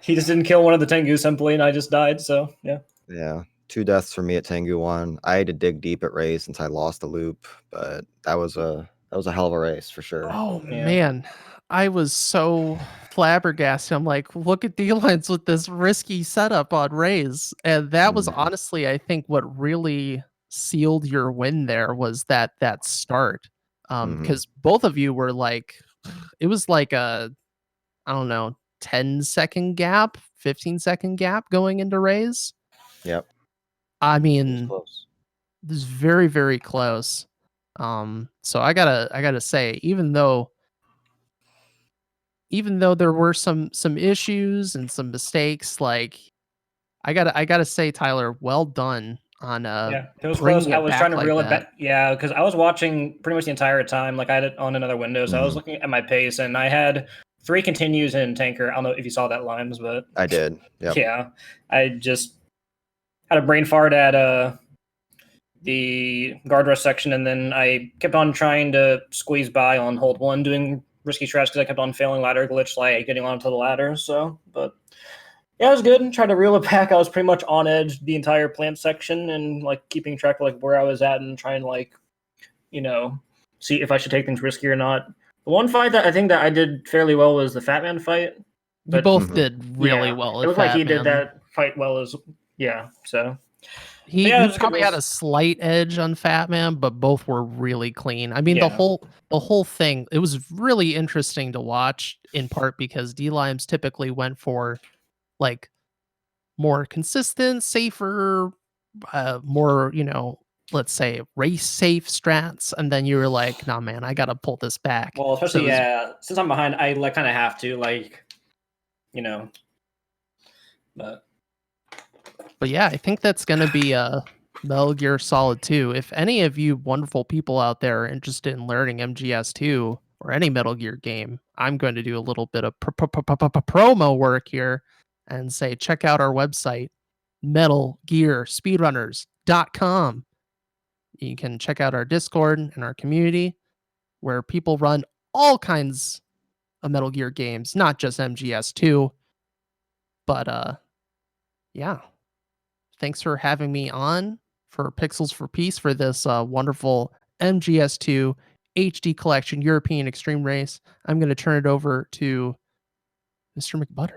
He just didn't kill one of the Tengu simply, and I just died, so yeah.
Yeah. 2 deaths for me at Tengu 1. I had to dig deep at race since I lost the loop, but that was a hell of a race for sure.
Oh
Yeah.
man, I was so flabbergasted. I'm like, look at dlimes with this risky setup on Rays, and that was honestly, I think, what really sealed your win there was that start. Because both of you were like, it was like a, I don't know, 10-second gap, 15-second gap going into Rays.
Yep.
I
It was
mean,
close.
this is very, very close. So I gotta say, even though there were some issues and some mistakes, like I gotta say, Tyler, well done on
Yeah, it was
bringing
close. I
it
was
back
trying to
like
reel it
that.
back. Yeah, because I was watching pretty much the entire time. Like I had it on another window, so I was looking at my pace, and I had 3 continues in Tanker. I don't know if you saw that, Limes, but
I did. Yep.
yeah, I just had a brain fart at the guard rush section, and then I kept on trying to squeeze by on hold 1, doing risky strats because I kept on failing ladder glitch, like getting onto the ladder. So, but yeah, it was good. Tried to reel it back. I was pretty much on edge the entire plant section and like keeping track of like where I was at and trying to like, see if I should take things risky or not. The one fight that I think that I did fairly well was the Fat Man fight.
You both did really well.
It looked like he
Man.
did that fight well as so.
He
Yeah,
probably had a slight edge on Fat Man, but both were really clean. I mean, the whole thing, it was really interesting to watch, in part because dlimes typically went for like more consistent, safer, more, let's say race safe strats, and then you were like, nah man, I gotta pull this back.
Well, especially since I'm behind, I like kind of have to
But yeah, I think that's gonna be Metal Gear Solid 2. If any of you wonderful people out there are interested in learning MGS2 or any Metal Gear game, I'm going to do a little bit of promo work here and say check out our website, metalgearspeedrunners.com. You can check out our Discord and our community where people run all kinds of Metal Gear games, not just MGS2. But yeah. Thanks for having me on for Pixels for Peace for this wonderful MGS2 HD Collection European Extreme Race. I'm going to turn it over to Mr. McButter.